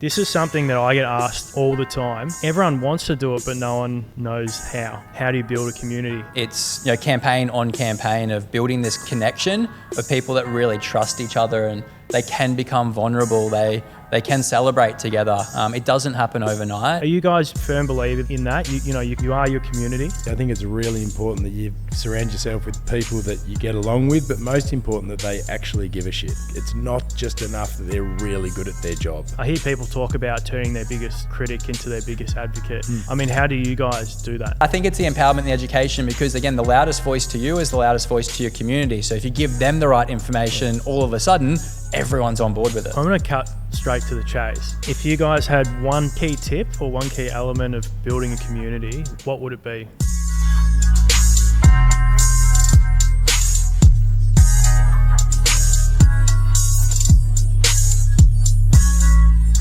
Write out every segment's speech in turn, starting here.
This is something that I get asked all the time. Everyone wants to do it, but no one knows how. How do you build a community? It's campaign on campaign of building this connection of people that really trust each other, and they can become vulnerable. They can celebrate together. It doesn't happen overnight. Are you guys firm believers in that? You are your community. I think it's really important that you surround yourself with people that you get along with, but most important that they actually give a shit. It's not just enough that they're really good at their job. I hear people talk about turning their biggest critic into their biggest advocate. I mean, how do you guys do that? I think it's the empowerment and the education, because again, the loudest voice to you is the loudest voice to your community. So if you give them the right information, all of a sudden, everyone's on board with it. I'm going to cut straight to the chase. If you guys had one key tip or one key element of building a community, what would it be?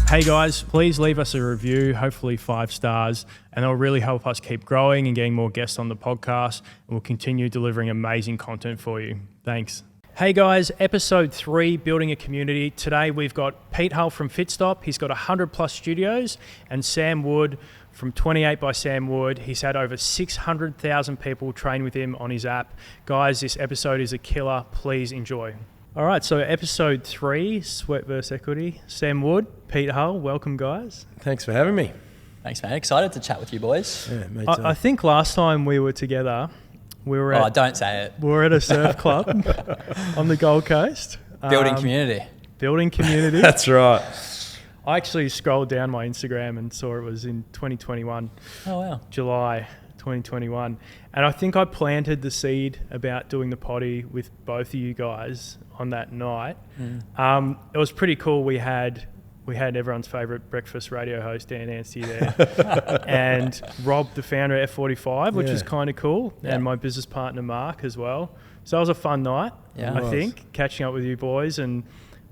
Hey guys, please leave us a review, hopefully 5 stars, and it'll really help us keep growing and getting more guests on the podcast, and we'll continue delivering amazing content for you. Thanks. Hey guys, episode 3, Building a Community. Today we've got Pete Hull from Fitstop. He's got 100 plus studios, and Sam Wood from 28 by Sam Wood. He's had over 600,000 people train with him on his app. Guys, this episode is a killer. Please enjoy. All right, so episode 3, Sweat vs Equity. Sam Wood, Pete Hull, welcome guys. Thanks for having me. Thanks, man. Excited to chat with you boys. Yeah, me too. I think last time we were together, we were don't say it. We were at a surf club on the Gold Coast. Building community. Building community. That's right. I actually scrolled down my Instagram and saw it was in 2021. Oh, wow. July 2021. And I think I planted the seed about doing the potty with both of you guys on that night. It was pretty cool. We had everyone's favourite breakfast radio host, Dan Anstey, there. And Rob, the founder of F45, which was kind of cool. Yeah. And my business partner, Mark, as well. So that was a fun night, I think, catching up with you boys and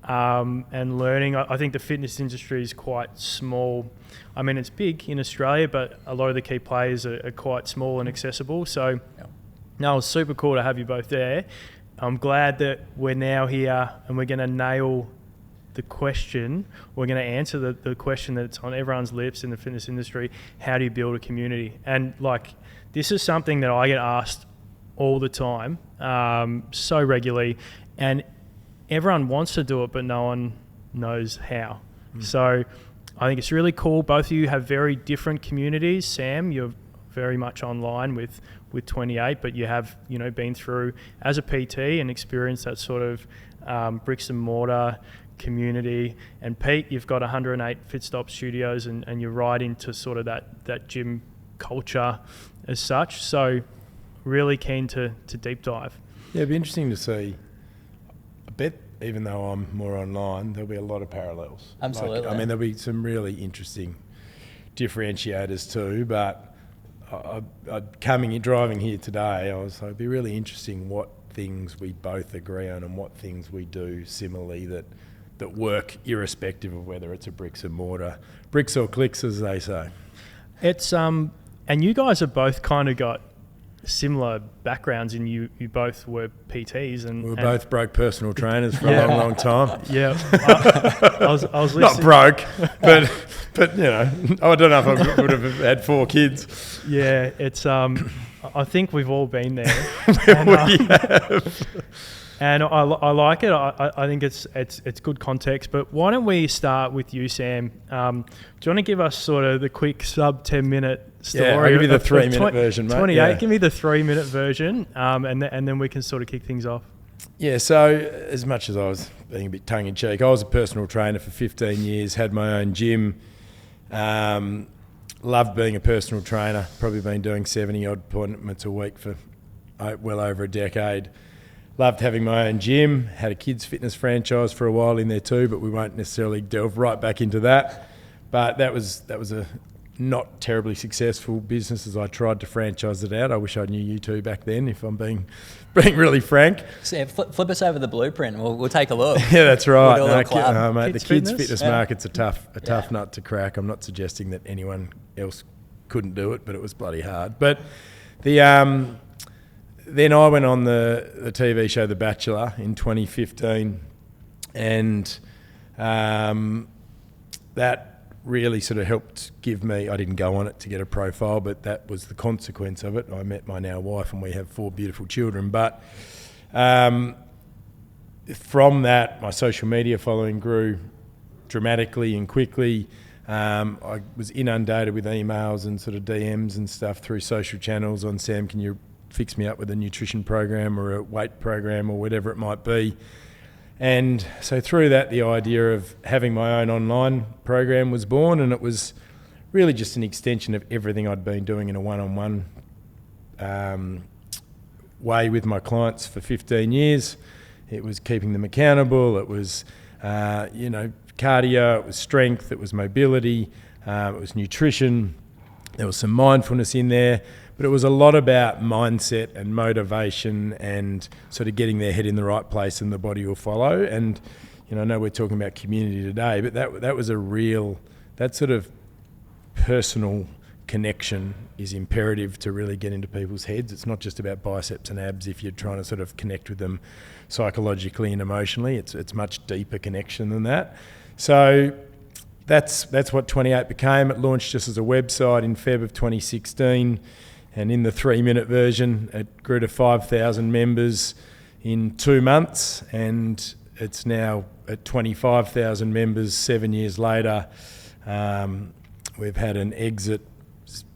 learning. I think the fitness industry is quite small. I mean, it's big in Australia, but a lot of the key players are quite small and accessible. So no, it was super cool to have you both there. I'm glad that we're now here and we're going to nail the question. We're going to answer the question that's on everyone's lips in the fitness industry. How do you build a community? And this is something that I get asked all the time, so regularly, and everyone wants to do it, but no one knows how. So I think it's really cool. Both of you have very different communities. Sam, you're very much online with 28, but you have been through as a PT and experienced that sort of bricks and mortar community. And Pete, you've got 108 Fitstop studios, and you're right into sort of that gym culture as such. So really keen to deep dive. Yeah, it'd be interesting to see. I bet even though I'm more online, there'll be a lot of parallels. Absolutely. There'll be some really interesting differentiators too, but driving here today, I was like, it'd be really interesting what things we both agree on and what things we do similarly that work irrespective of whether it's a bricks and mortar, bricks or clicks, as they say. It's and you guys have both kind of got similar backgrounds in you both were PTs and we were both broke personal trainers for a long time. Yeah, I was listening. Not broke, but I don't know if I would have had 4 kids. Yeah, it's I think we've all been there. We have. And I like it. I think it's good context. But why don't we start with you, Sam? Do you want to give us sort of the quick sub 10-minute story? Yeah, I'll give you the 3-minute version, mate. 28. Yeah. Give me the 3-minute version, and then we can sort of kick things off. Yeah. So as much as I was being a bit tongue in cheek, I was a personal trainer for 15 years. Had my own gym. Loved being a personal trainer. Probably been doing 70 odd appointments a week for well over a decade. Loved having my own gym, had a kids fitness franchise for a while in there too, but we won't necessarily delve right back into that. But that was a not terribly successful business as I tried to franchise it out. I wish I knew you two back then, if I'm being really frank. So flip us over the blueprint. We'll take a look. Yeah, that's right. Mate, the kids fitness market's a tough nut to crack. I'm not suggesting that anyone else couldn't do it, but it was bloody hard. But then I went on the TV show The Bachelor in 2015, and that really sort of helped give me, I didn't go on it to get a profile, but that was the consequence of it. I met my now wife and we have 4 beautiful children. But from that, my social media following grew dramatically and quickly. I was inundated with emails and sort of DMs and stuff through social channels on, Sam, can you fix me up with a nutrition program or a weight program or whatever it might be. And so through that, the idea of having my own online program was born, and it was really just an extension of everything I'd been doing in a one-on-one way with my clients for 15 years. It was keeping them accountable. It was, cardio. It was strength. It was mobility. It was nutrition. There was some mindfulness in there. But it was a lot about mindset and motivation and sort of getting their head in the right place and the body will follow. And, I know we're talking about community today, but that was a real, that sort of personal connection is imperative to really get into people's heads. It's not just about biceps and abs if you're trying to sort of connect with them psychologically and emotionally. It's much deeper connection than that. So that's what 28 became. It launched just as a website in Feb of 2016. And in the 3-minute version, it grew to 5,000 members in 2 months, and it's now at 25,000 members 7 years later. We've had an exit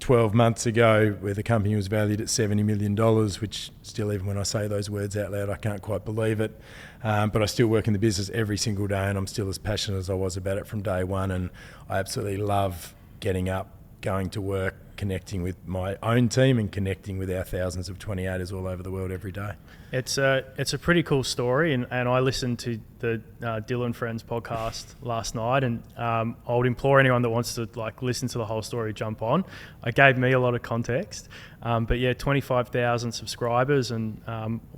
12 months ago where the company was valued at $70 million, which still, even when I say those words out loud, I can't quite believe it. But I still work in the business every single day, and I'm still as passionate as I was about it from day one. And I absolutely love getting up, going to work, connecting with my own team and connecting with our thousands of 28ers all over the world every day. It's a pretty cool story, and I listened to the Dylan Friends podcast last night, and I would implore anyone that wants to listen to the whole story, jump on. It gave me a lot of context, but yeah, 25,000 subscribers, and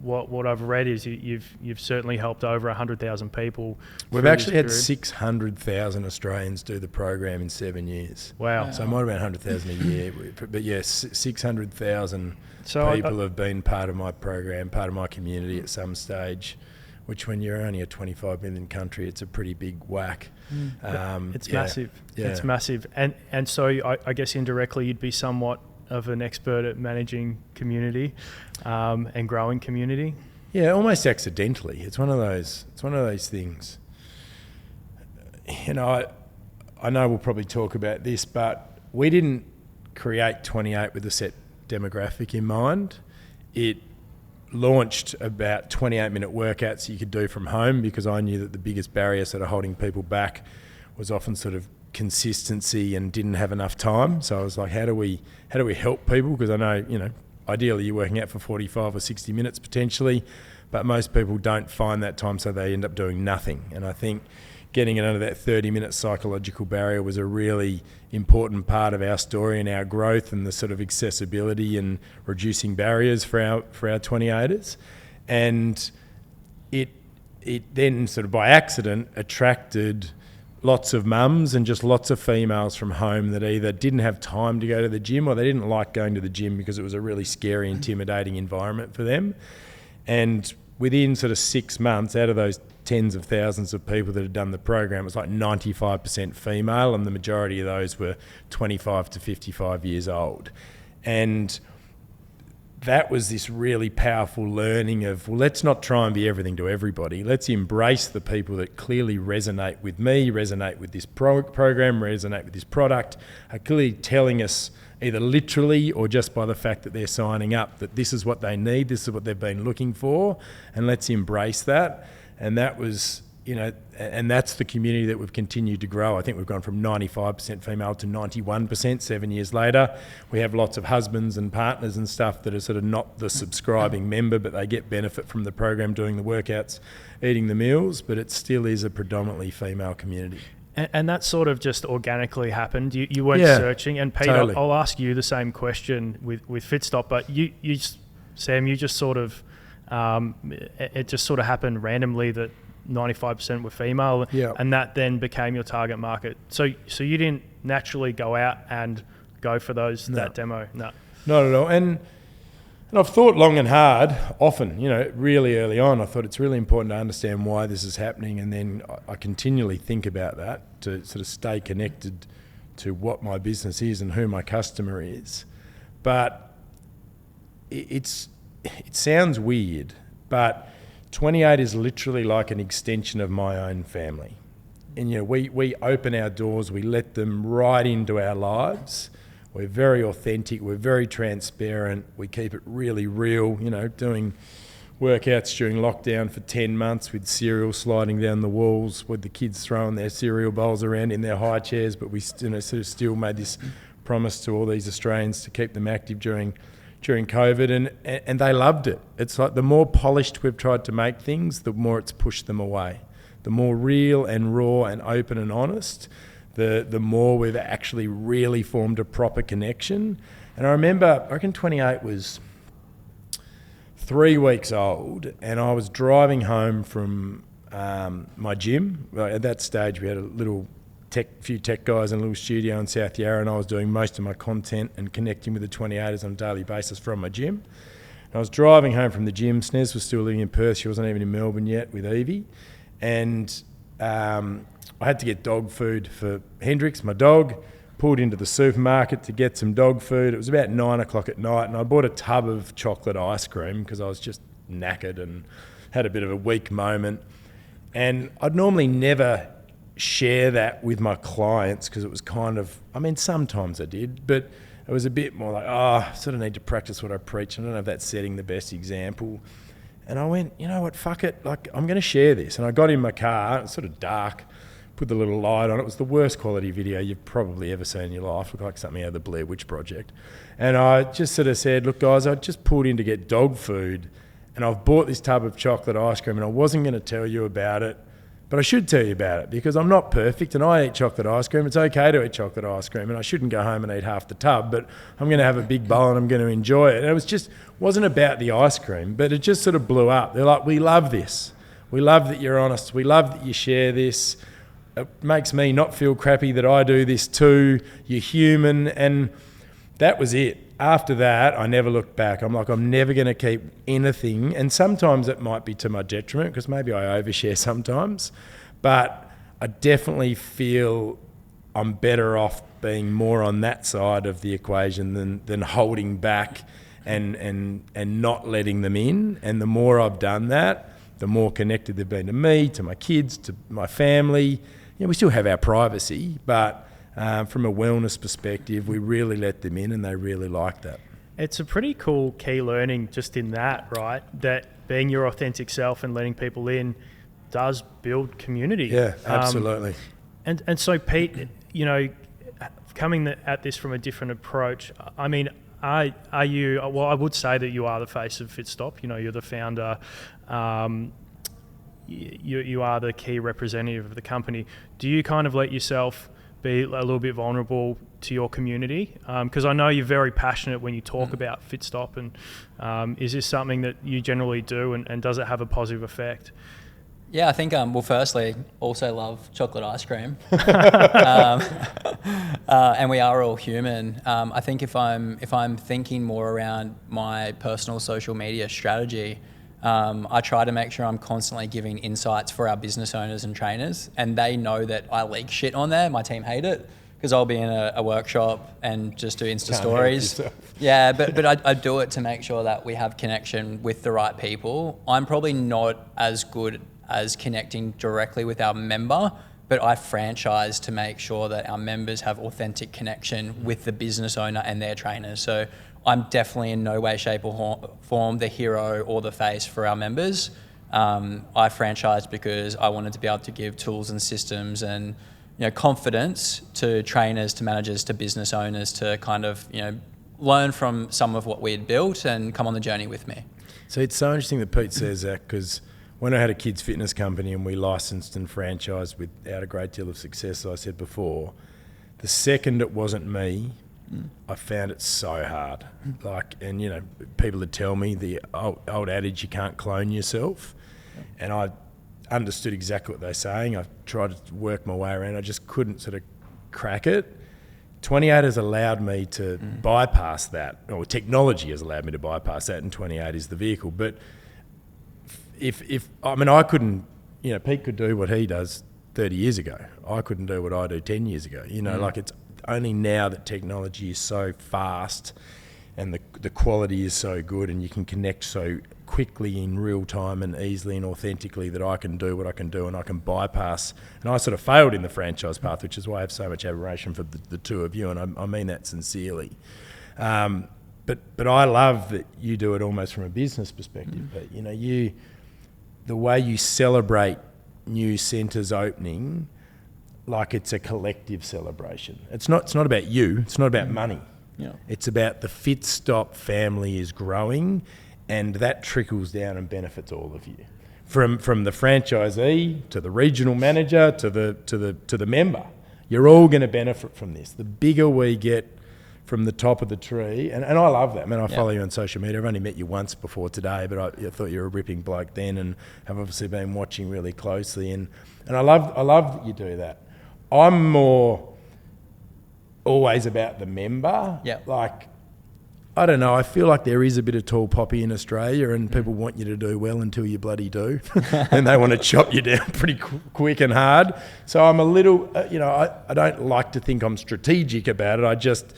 what I've read is you've certainly helped over 100,000 people. We've actually had 600,000 Australians do the program in 7 years. Wow! So it might have been 100,000 a year, but yes, 600,000 people have been part of my program, part of my community at some stage, which when you're only a 25 million country, it's a pretty big whack. It's massive. Yeah. It's massive. And so I guess indirectly you'd be somewhat of an expert at managing community and growing community. Yeah, almost accidentally. It's one of those things. I know we'll probably talk about this, but we didn't create 28 with a set demographic in mind. It launched about 28-minute workouts you could do from home, because I knew that the biggest barrier sort of holding people back was often sort of consistency and didn't have enough time. So I was like, how do we help people? Because I know, ideally you're working out for 45 or 60 minutes potentially, but most people don't find that time, so they end up doing nothing. And I think getting it under that 30-minute psychological barrier was a really important part of our story and our growth and the sort of accessibility and reducing barriers for our 28ers. And it then sort of by accident attracted lots of mums and just lots of females from home that either didn't have time to go to the gym or they didn't like going to the gym because it was a really scary, intimidating environment for them. And within sort of 6 months, out of those tens of thousands of people that had done the program, it was like 95% female, and the majority of those were 25 to 55 years old. And that was this really powerful learning of, well, let's not try and be everything to everybody. Let's embrace the people that clearly resonate with me, resonate with this program, resonate with this product, are clearly telling us either literally or just by the fact that they're signing up that this is what they need, this is what they've been looking for, and let's embrace that. And that was, and that's the community that we've continued to grow. I think we've gone from 95% female to 91% 7 years later. We have lots of husbands and partners and stuff that are sort of not the subscribing member, but they get benefit from the program, doing the workouts, eating the meals, but it still is a predominantly female community. And that sort of just organically happened. You weren't searching. And Pete, totally. I'll ask you the same question with Fitstop, but Sam, you just sort of, it just sort of happened randomly that 95% were female, and that then became your target market. So you didn't naturally go out and go for that demo? No. Not at all. And I've thought long and hard, often, really early on, I thought it's really important to understand why this is happening, and then I continually think about that to sort of stay connected what my business is and who my customer is. But it sounds weird, but 28 is literally like an extension of my own family. And, you know, we open our doors, we let them right into our lives. We're very authentic, we're very transparent, we keep it really real, you know, doing workouts during lockdown for 10 months with cereal sliding down the walls, with the kids throwing their cereal bowls around in their high chairs, but we sort of still made this promise to all these Australians to keep them active during COVID, and they loved it. It's like the more polished we've tried to make things, the more it's pushed them away. The more real and raw and open and honest, the more we've actually really formed a proper connection. And I reckon 28 was 3 weeks old, and I was driving home from my gym. At that stage, we had a few tech guys in a little studio in South Yarra, and I was doing most of my content and connecting with the 28ers on a daily basis from my gym. And I was driving home from the gym. Snez was still living in Perth. She wasn't even in Melbourne yet with Evie. And I had to get dog food for Hendrix, my dog. Pulled into the supermarket to get some dog food. It was about 9 o'clock at night, and I bought a tub of chocolate ice cream because I was just knackered and had a bit of a weak moment. And I'd normally never share that with my clients because it was kind of, I mean, sometimes I did, but it was a bit more like, I sort of need to practice what I preach. I don't know if that's setting the best example. And I went, you know what, fuck it, like, I'm going to share this. And I got in my car, it was sort of dark, put the little light on. It was the worst quality video you've probably ever seen in your life. Looked like something out of the Blair Witch Project. And I just sort of said, look, guys, I just pulled in to get dog food, and I've bought this tub of chocolate ice cream, and I wasn't going to tell you about it, but I should tell you about it because I'm not perfect and I eat chocolate ice cream. It's okay to eat chocolate ice cream, and I shouldn't go home and eat half the tub, but I'm going to have a big bowl and I'm going to enjoy it. And it wasn't about the ice cream, but it just sort of blew up. They're like, we love this. We love that you're honest. We love that you share this. It makes me not feel crappy that I do this too. You're human. And that was it. After that, I never looked back. I'm like, I'm never going to keep anything. And sometimes it might be to my detriment because maybe I overshare sometimes. But I definitely feel I'm better off being more on that side of the equation than holding back and not letting them in. And the more I've done that, the more connected they've been to me, to my kids, to my family. You know, we still have our privacy, but from a wellness perspective, we really let them in and they really like that. It's a pretty cool key learning just in that, right? That being your authentic self and letting people in does build community. Yeah, absolutely. And so, Pete, you know, coming at this from a different approach, I mean, are you, well, I would say that you are the face of Fitstop. You know, you're the founder. You are the key representative of the company. Do you kind of let yourself be a little bit vulnerable to your community? Because I know you're very passionate when you talk about Fitstop, and is this something that you generally do, and does it have a positive effect? Yeah, I think, well, firstly, also love chocolate ice cream. And we are all human. I think if I'm thinking more around my personal social media strategy, I try to make sure I'm constantly giving insights for our business owners and trainers, and they know that I leak shit on there. My team hate it because I'll be in a workshop and just do Insta stories. Yeah, but I do it to make sure that we have connection with the right people. I'm probably not as good as connecting directly with our member, but I franchise to make sure that our members have authentic connection with the business owner and their trainers. So I'm definitely in no way, shape or form the hero or the face for our members. I franchised because I wanted to be able to give tools and systems and, you know, confidence to trainers, to managers, to business owners to kind of, you know, learn from some of what we had built and come on the journey with me. So it's so interesting that Pete says that, because when I had a kids fitness company and we licensed and franchised without a great deal of success, as I said before, the second it wasn't me, I found it so hard. Like, and you know, people would tell me the old adage, you can't clone yourself. And I understood exactly what they're saying. I tried to work my way around. I just couldn't sort of crack it. 28 has allowed me to bypass that, or technology has allowed me to bypass that, and 28 is the vehicle. But if I mean, I couldn't, you know, Pete could do what he does 30 years ago. I couldn't do what I do 10 years ago. You know, like, it's only now that technology is so fast and the quality is so good and you can connect so quickly in real time and easily and authentically that I can do what I can do and I can bypass. And I sort of failed in the franchise path, which is why I have so much admiration for the two of you, and I mean that sincerely. But I love that you do it almost from a business perspective. But the way you celebrate new centres opening, like it's a collective celebration. It's not about you. It's not about money. Yeah. It's about the Fitstop family is growing, and that trickles down and benefits all of you, from the franchisee to the regional manager to the member. You're all going to benefit from this. The bigger we get from the top of the tree, and I love that. I mean, I follow you on social media. I've only met you once before today, but I thought you were a ripping bloke then, and have obviously been watching really closely. And I love that you do that. I'm more always about the member. Yeah. Like, I don't know, I feel like there is a bit of tall poppy in Australia, and people want you to do well until you bloody do. And they want to chop you down pretty quick and hard. So I'm a little, I don't like to think I'm strategic about it. I just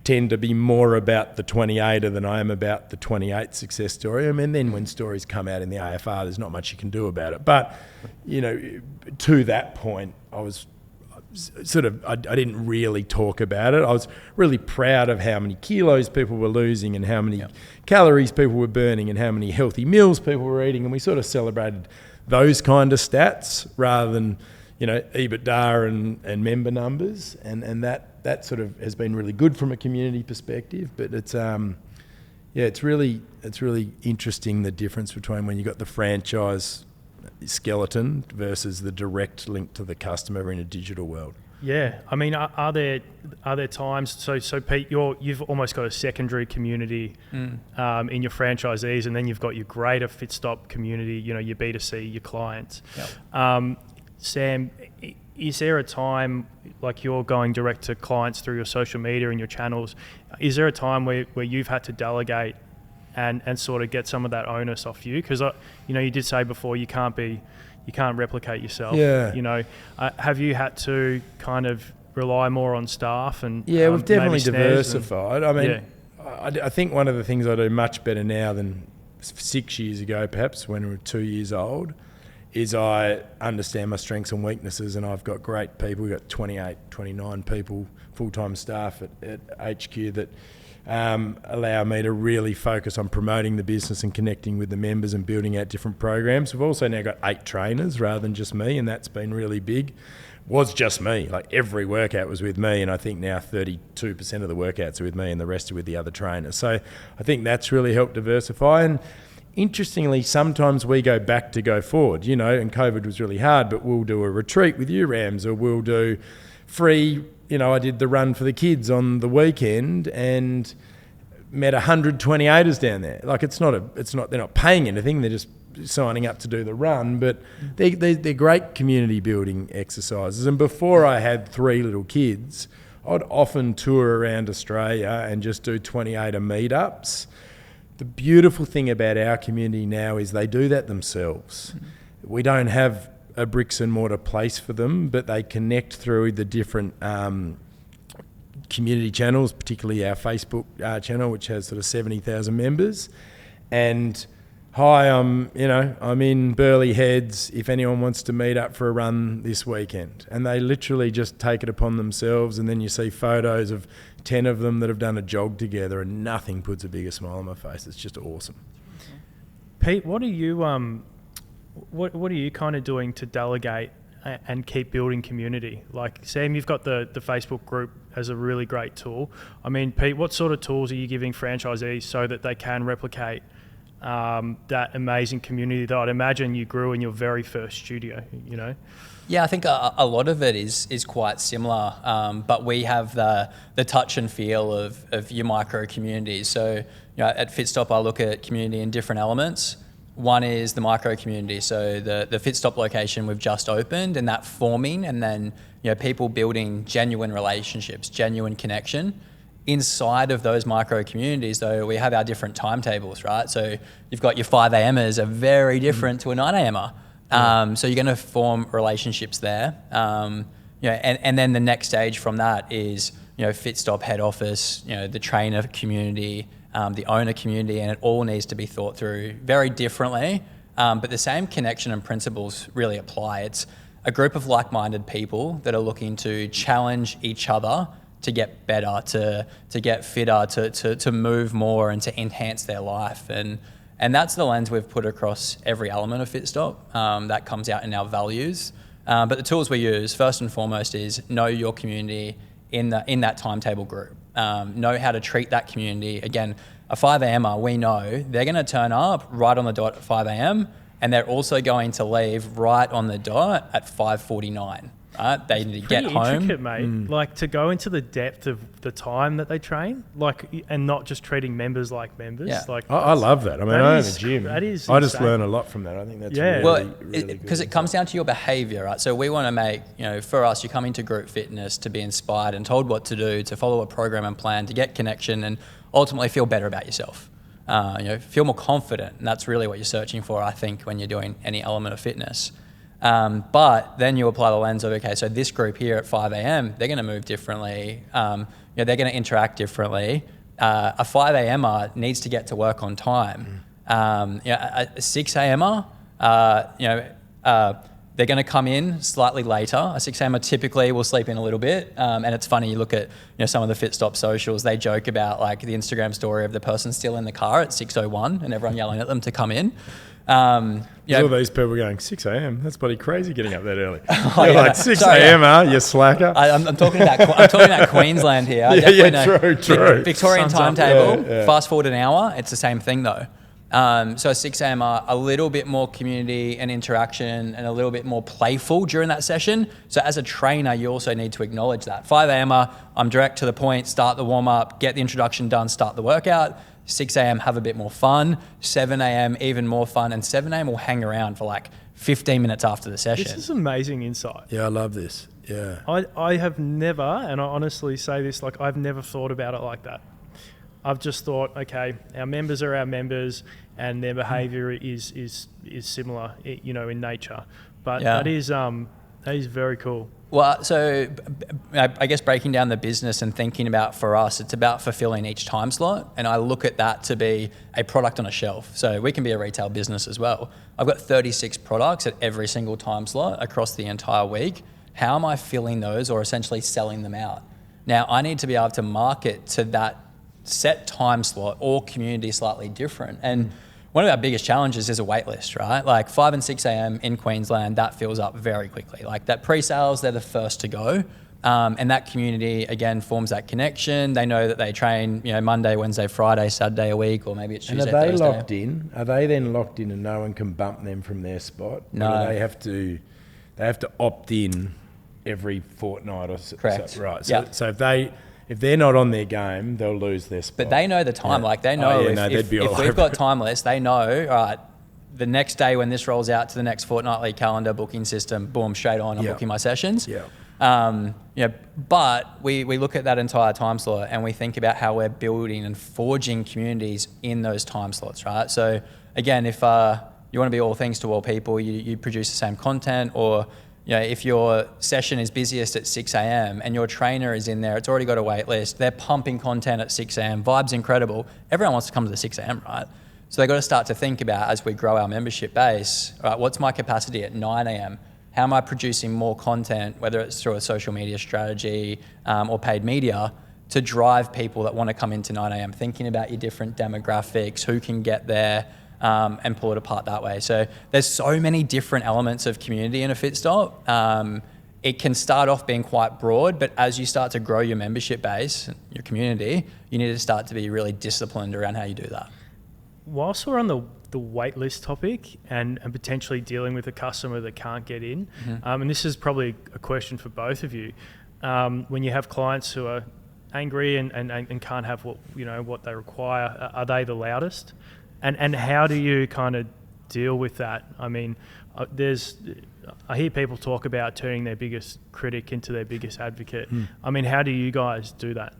tend to be more about the 28er than I am about the 28 success story. I mean, then when stories come out in the AFR, there's not much you can do about it. But, to that point, I was I didn't really talk about it. I was really proud of how many kilos people were losing and how many calories people were burning and how many healthy meals people were eating. And we sort of celebrated those kind of stats rather than, EBITDA and member numbers. And that sort of has been really good from a community perspective. But it's, it's really interesting, the difference between when you got the franchise skeleton versus the direct link to the customer in a digital world. Yeah, I mean, are there times? So Pete, you've almost got a secondary community in your franchisees, and then you've got your greater Fitstop community. Your B2C, your clients. Yep. Sam, is there a time, like you're going direct to clients through your social media and your channels? Is there a time where you've had to delegate and sort of get some of that onus off you? Because you did say before you can't replicate yourself. Yeah. Have you had to kind of rely more on staff and we've definitely diversified. I think one of the things I do much better now than 6 years ago, perhaps when we were 2 years old, is I understand my strengths and weaknesses, and I've got great people. We've got 28, 29 people, full-time staff at HQ that allow me to really focus on promoting the business and connecting with the members and building out different programs. We've also now got 8 trainers rather than just me, and that's been really big. Was just me, like every workout was with me, and I think now 32% of the workouts are with me and the rest are with the other trainers. So I think that's really helped diversify. And interestingly, sometimes we go back to go forward, and COVID was really hard, but we'll do a retreat with you, Rams, or we'll do free. I did the run for the kids on the weekend and met 128ers down there. Like they're not paying anything. They're just signing up to do the run, but they're great community building exercises. And before I had 3 little kids, I'd often tour around Australia and just do 28er meetups. The beautiful thing about our community now is they do that themselves. We don't have a bricks and mortar place for them, but they connect through the different community channels, particularly our Facebook channel, which has sort of 70,000 members. And hi, I'm in Burleigh Heads if anyone wants to meet up for a run this weekend. And they literally just take it upon themselves, and then you see photos of 10 of them that have done a jog together, and nothing puts a bigger smile on my face. It's just awesome. Pete, what are you what are you kind of doing to delegate and keep building community? Like, Sam, you've got the Facebook group as a really great tool. I mean, Pete, what sort of tools are you giving franchisees so that they can replicate that amazing community that I'd imagine you grew in your very first studio, Yeah, I think a lot of it is quite similar, but we have the touch and feel of your micro communities. So at Fitstop, I look at community in different elements. One is the micro community, so the Fitstop location we've just opened, and that forming, and then people building genuine relationships, genuine connection. Inside of those micro communities, though, we have our different timetables, right? So you've got your 5 a.m.ers are very different to a 9 a.m.er. So you're going to form relationships there. And then the next stage from that is Fitstop head office, the trainer community, the owner community, and it all needs to be thought through very differently. But the same connection and principles really apply. It's a group of like-minded people that are looking to challenge each other to get better, to get fitter, to move more and to enhance their life. And that's the lens we've put across every element of Fitstop. That comes out in our values. But the tools we use, first and foremost, is know your community in that timetable group. Know how to treat that community. Again, a 5 a.m.er, we know they're going to turn up right on the dot at 5 a.m. and they're also going to leave right on the dot at 5:49. Right? They need to get home. Intricate, mate. Like to go into the depth of the time that they train, and not just treating members like members. Yeah. Like I love that. I mean, I own a gym. That is I just insane. learn a lot from that. I think that's really because good. it comes down to your behaviour, right? So we want to make, for us, you're coming to group fitness to be inspired and told what to do, to follow a program and plan, to get connection, and ultimately feel better about yourself. Feel more confident, and that's really what you're searching for, I think, when you're doing any element of fitness. But then you apply the lens of, okay, so this group here at 5 a.m, they're going to move differently. They're going to interact differently. A 5 a.m.er needs to get to work on time. A 6 a.m.er, they're going to come in slightly later. A 6 a.m.er typically will sleep in a little bit. And it's funny, you look at some of the Fitstop socials, they joke about like the Instagram story of the person still in the car at 6:01 and everyone yelling at them to come in. All these people going, 6 a.m, that's bloody crazy getting up that early. You're like 6 a.m, you slacker. I'm talking about Queensland here. True. Victorian timetable, fast forward an hour, it's the same thing though. So 6 a.m, a little bit more community and interaction and a little bit more playful during that session. So as a trainer, you also need to acknowledge that. 5 a.m, I'm direct to the point, start the warm up, get the introduction done, start the workout. 6 a.m, have a bit more fun. 7 a.m, even more fun. And 7 a.m, will hang around for like 15 minutes after the session. This is amazing insight. Yeah, I love this. Yeah. I have never, and I honestly say this, like I've never thought about it like that. I've just thought, okay, our members are our members and their behaviour is similar, in nature. But that is very cool. Well, so I guess breaking down the business and thinking about, for us, it's about fulfilling each time slot. And I look at that to be a product on a shelf. So we can be a retail business as well. I've got 36 products at every single time slot across the entire week. How am I filling those or essentially selling them out? Now, I need to be able to market to that set time slot or community slightly different. And one of our biggest challenges is a wait list, right? Like 5 and 6 a.m. in Queensland, that fills up very quickly. Like that pre-sales, they're the first to go. And that community, again, forms that connection. They know that they train, Monday, Wednesday, Friday, Saturday a week, or maybe it's Tuesday, And are they Thursday. locked in? Are they then locked in and no one can bump them from their spot? No. Or do they have to opt in every fortnight or so? Correct. Right. Yeah. So if they're not on their game, they'll lose their spot. But they know the time. Like they know if we've got time lists, they know, all right, the next day when this rolls out to the next fortnightly calendar booking system, boom, straight on, I'm booking my sessions. Yeah. But we look at that entire time slot and we think about how we're building and forging communities in those time slots, right? So again, if you want to be all things to all people, you produce the same content, or if your session is busiest at 6 a.m. and your trainer is in there, it's already got a wait list, they're pumping content at 6 a.m, vibe's incredible, everyone wants to come to the 6 a.m, right? So they've got to start to think about, as we grow our membership base, right, what's my capacity at 9 a.m? How am I producing more content, whether it's through a social media strategy or paid media, to drive people that want to come into 9 a.m, thinking about your different demographics, who can get there, and pull it apart that way. So there's so many different elements of community in a Fitstop. It can start off being quite broad, but as you start to grow your membership base, your community, you need to start to be really disciplined around how you do that. Whilst we're on the wait list topic and potentially dealing with a customer that can't get in, and this is probably a question for both of you, when you have clients who are angry and can't have what they require, are they the loudest? And how do you kind of deal with that? I mean, I hear people talk about turning their biggest critic into their biggest advocate. I mean, how do you guys do that?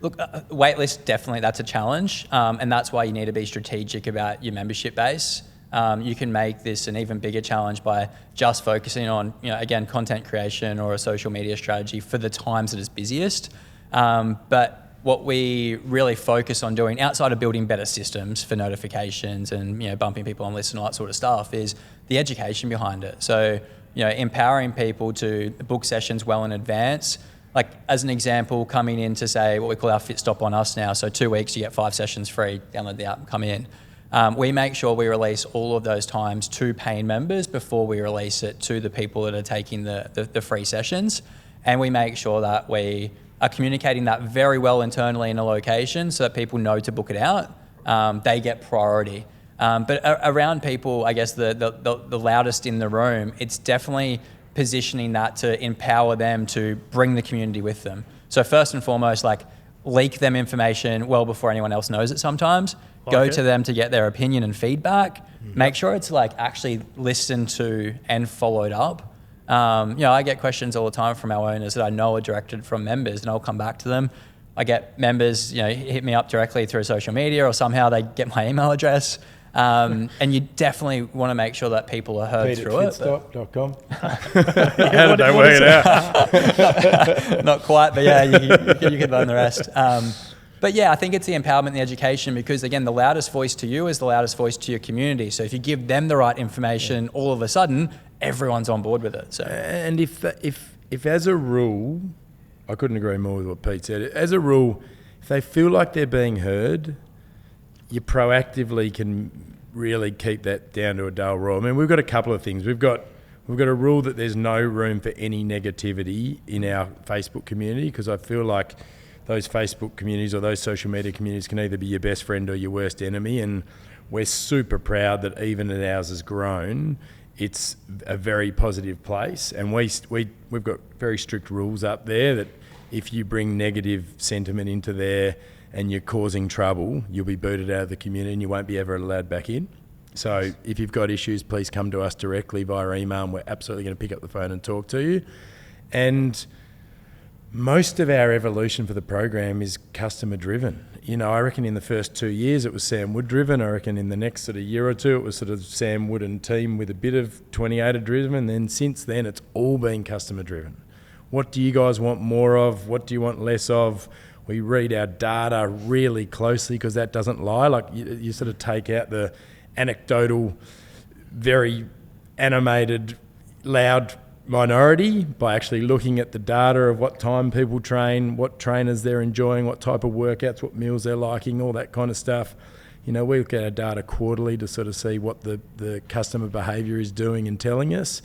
Look, waitlist, definitely that's a challenge. And that's why you need to be strategic about your membership base. You can make this an even bigger challenge by just focusing on, again, content creation or a social media strategy for the times that it's busiest. But what we really focus on doing outside of building better systems for notifications and, you know, bumping people on lists and all that sort of stuff is the education behind it. So, you know, empowering people to book sessions well in advance. Like, as an example, coming in to say what we call our Fitstop on us now. So 2 weeks, you get 5 sessions free, download the app and come in. We make sure we release all of those times to paying members before we release it to the people that are taking the free sessions. And we make sure that we are communicating that very well internally in a location so that people know to book it out. They get priority. But around people, I guess the loudest in the room, it's definitely positioning that to empower them to bring the community with them. So first and foremost, like, leak them information well before anyone else knows it sometimes. Go to them to get their opinion and feedback. Make sure it's like actually listened to and followed up. You know, I get questions all the time from our owners that I know are directed from members, and I'll come back to them. I get members, you know, hit me up directly through social media, or somehow they get my email address. And you definitely want to make sure that people are heard through it. Fitstop.com. How did they work it out? Not quite, but yeah, you can learn the rest. But yeah, I think it's the empowerment and the education, because again, the loudest voice to you is the loudest voice to your community. So if you give them the right information, all of a sudden, everyone's on board with it. So, and if as a rule, I couldn't agree more with what Pete said. As a rule, if they feel like they're being heard, you proactively can really keep that down to a dull rule. I mean, we've got a couple of things. We've got a rule that there's no room for any negativity in our Facebook community, because I feel like those Facebook communities or those social media communities can either be your best friend or your worst enemy, and we're super proud that even as ours has grown, it's a very positive place. And we've got very strict rules up there that if you bring negative sentiment into there and you're causing trouble, you'll be booted out of the community and you won't be ever allowed back in. So if you've got issues, please come to us directly via email, and we're absolutely going to pick up the phone and talk to you. And most of our evolution for the program is customer driven. You know, I reckon in the first 2 years it was Sam Wood driven. I reckon in the next sort of year or two it was sort of Sam Wood and team with a bit of 28er driven. And then since then it's all been customer driven. What do you guys want more of? What do you want less of? We read our data really closely, because that doesn't lie. Like, you sort of take out the anecdotal, very animated, loud minority by actually looking at the data of what time people train, what trainers they're enjoying, what type of workouts, what meals they're liking, all that kind of stuff. You know, we look at our data quarterly to sort of see what the customer behaviour is doing and telling us.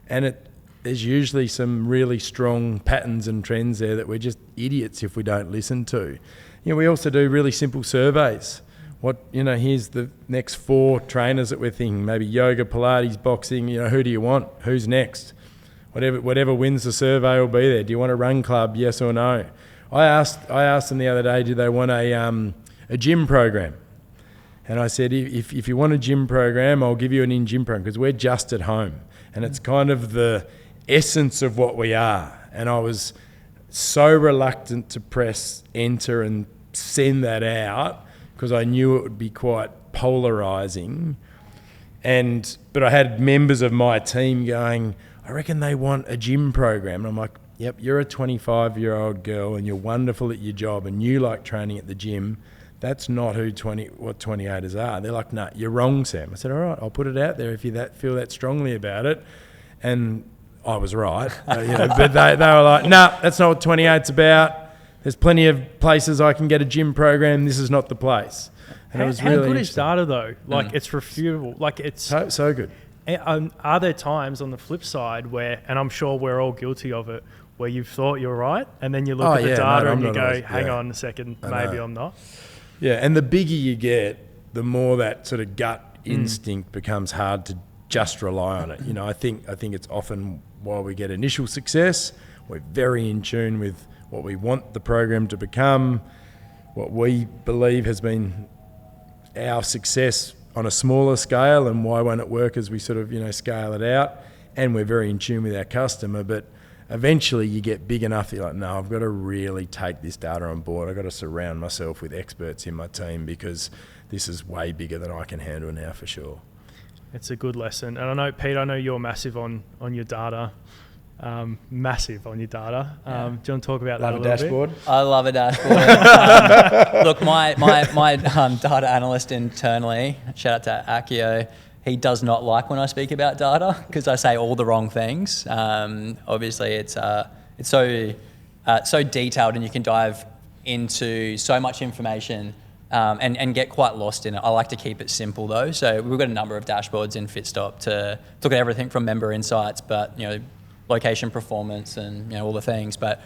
And there's usually some really strong patterns and trends there that we're just idiots if we don't listen to. You know, we also do really simple surveys. Here's the next 4 trainers that we're thinking, maybe yoga, Pilates, boxing, you know, who do you want? Who's next? Whatever wins the survey will be there. Do you want a run club? Yes or no? I asked them the other day, do they want a gym program? And I said, if you want a gym program, I'll give you an in-gym program, because we're just at home. And it's kind of the essence of what we are. And I was so reluctant to press enter and send that out, because I knew it would be quite polarising. But I had members of my team going, I reckon they want a gym program. And I'm like, yep, you're a 25-year-old girl and you're wonderful at your job and you like training at the gym. That's not what 28ers are. They're like, no, you're wrong, Sam. I said, all right, I'll put it out there if you feel that strongly about it. And I was right. But they were like, no, that's not what 28's about. There's plenty of places I can get a gym program. This is not the place. And it was really good is data though? Like, it's refutable. Like, it's so good. Are there times on the flip side where, and I'm sure we're all guilty of it, where you've thought you're right and then you look at the data and you go, hang on a second, maybe I'm not? Yeah, and the bigger you get, the more that sort of gut instinct becomes hard to just rely on it. You know, I think it's often while we get initial success, we're very in tune with what we want the program to become, what we believe has been our success on a smaller scale, and why won't it work as we sort of, scale it out. And we're very in tune with our customer, but eventually you get big enough that you're like, no, I've got to really take this data on board. I've got to surround myself with experts in my team, because this is way bigger than I can handle now, for sure. It's a good lesson. And I know, Pete, you're massive on your data. massive on your data. Do you want to talk about Love that a a little dashboard. bit? I love a dashboard. Look, my data analyst internally, shout out to Akio, he does not like when I speak about data because I say all the wrong things. Obviously, it's so detailed, and you can dive into so much information and get quite lost in it. I like to keep it simple though. So we've got a number of dashboards in Fitstop to look at everything from member insights, but location performance and all the things. But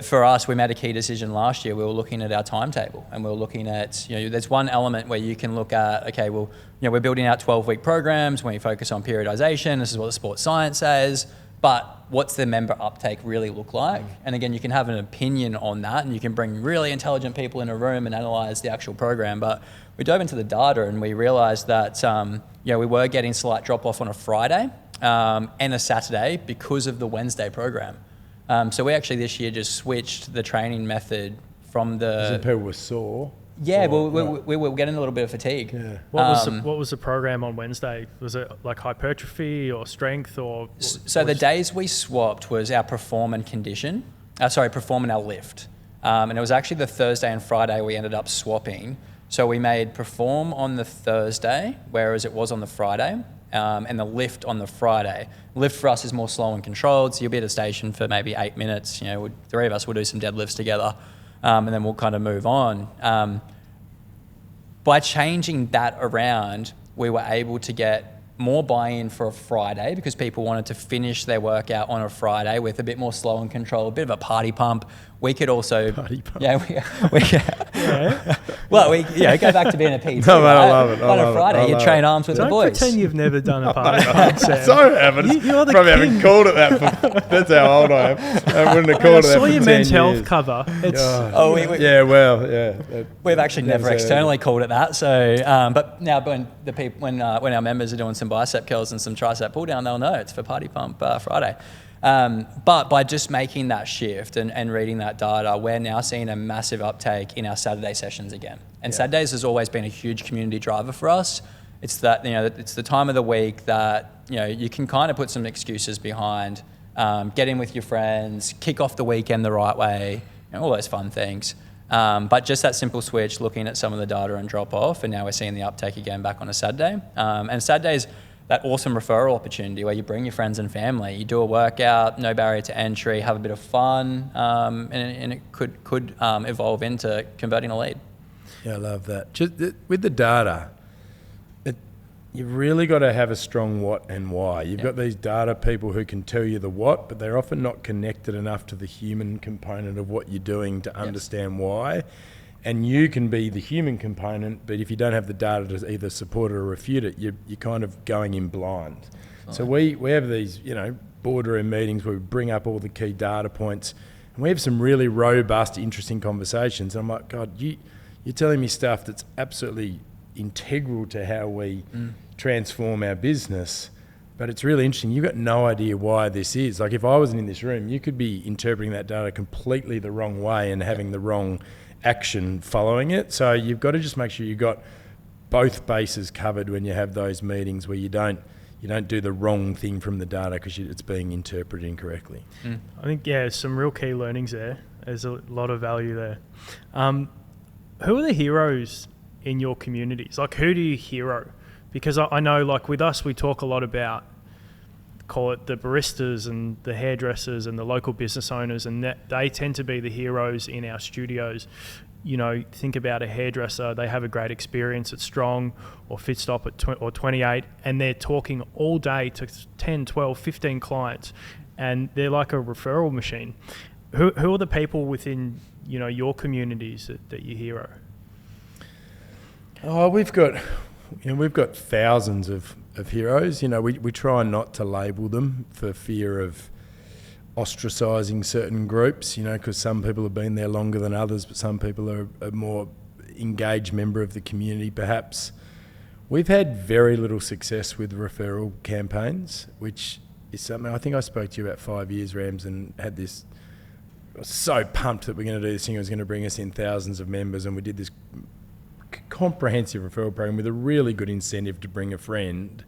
for us, we made a key decision last year. We were looking at our timetable, and we were looking at there's one element where you can look at, okay, well, we're building out 12-week programs when you focus on periodization. This is what the sports science says. But what's the member uptake really look like? And again, you can have an opinion on that, and you can bring really intelligent people in a room and analyze the actual program. But we dove into the data, and we realized that we were getting slight drop off on a Friday and a Saturday because of the Wednesday program. So we actually this year just switched the training method from the... So people were sore? Yeah, we were getting a little bit of fatigue. Yeah. What was the program on Wednesday? Was it like hypertrophy or strength or? So the days we swapped was our perform and our lift. And it was actually the Thursday and Friday we ended up swapping. So we made perform on the Thursday, whereas it was on the Friday, and the lift on the Friday. Lift for us is more slow and controlled, so you'll be at a station for maybe 8 minutes. Three of us will do some deadlifts together. And then we'll kind of move on. By changing that around, we were able to get more buy-in for a Friday because people wanted to finish their workout on a Friday with a bit more slow and control, a bit of a party pump. We could also... Party pump. Yeah. Well, go back to being a PT. No, man, I love it. On a Friday, you train arms with the Don't boys. pretend you've never done a party pump, Sam. So haven't. You're the Probably king. haven't called it that. That's how old I am. I wouldn't have called I it that saw for your 10 men's health years. cover. It's Yeah. We've actually never Never said externally called it that. So, but now when our members are doing some bicep curls and some tricep pull down, they'll know it's for Party Pump Friday. But by just making that shift and reading that data, we're now seeing a massive uptake in our Saturday sessions again. And Saturdays has always been a huge community driver for us. It's that it's the time of the week that you can kind of put some excuses behind, get in with your friends, kick off the weekend the right way, all those fun things. But just that simple switch, looking at some of the data and drop off, and now we're seeing the uptake again back on a Saturday. And Saturday's that awesome referral opportunity where you bring your friends and family, you do a workout, no barrier to entry, have a bit of fun, and it could evolve into converting a lead. Yeah, I love that. Just with the data, you've really got to have a strong what and why. You've got these data people who can tell you the what, but they're often not connected enough to the human component of what you're doing to understand why. And you can be the human component, but if you don't have the data to either support it or refute it, you're kind of going in blind. So we have these, boardroom meetings where we bring up all the key data points, and we have some really robust, interesting conversations. And I'm like, God, you're telling me stuff that's absolutely integral to how we transform our business, but it's really interesting. You've got no idea why this is. Like if I wasn't in this room, you could be interpreting that data completely the wrong way and having the wrong action following it. So you've got to just make sure you've got both bases covered when you have those meetings where you don't do the wrong thing from the data because it's being interpreted incorrectly. I think, some real key learnings there. There's a lot of value there. Who are the heroes in your communities? Like, who do you hero? Because I know, like, with us, we talk a lot about, call it the baristas and the hairdressers and the local business owners, and that they tend to be the heroes in our studios. Think about a hairdresser, they have a great experience at Strong or Fitstop or 28, and they're talking all day to 10, 12, 15 clients, and they're like a referral machine. Who are the people within your communities that you hero? Oh, we've got thousands of heroes. We try not to label them for fear of ostracising certain groups, because some people have been there longer than others, but some people are a more engaged member of the community perhaps. We've had very little success with referral campaigns, which is something I think I spoke to you about 5 years, Rams, and had this. I was so pumped that we're going to do this thing. It was going to bring us in thousands of members, and we did this comprehensive referral program with a really good incentive to bring a friend.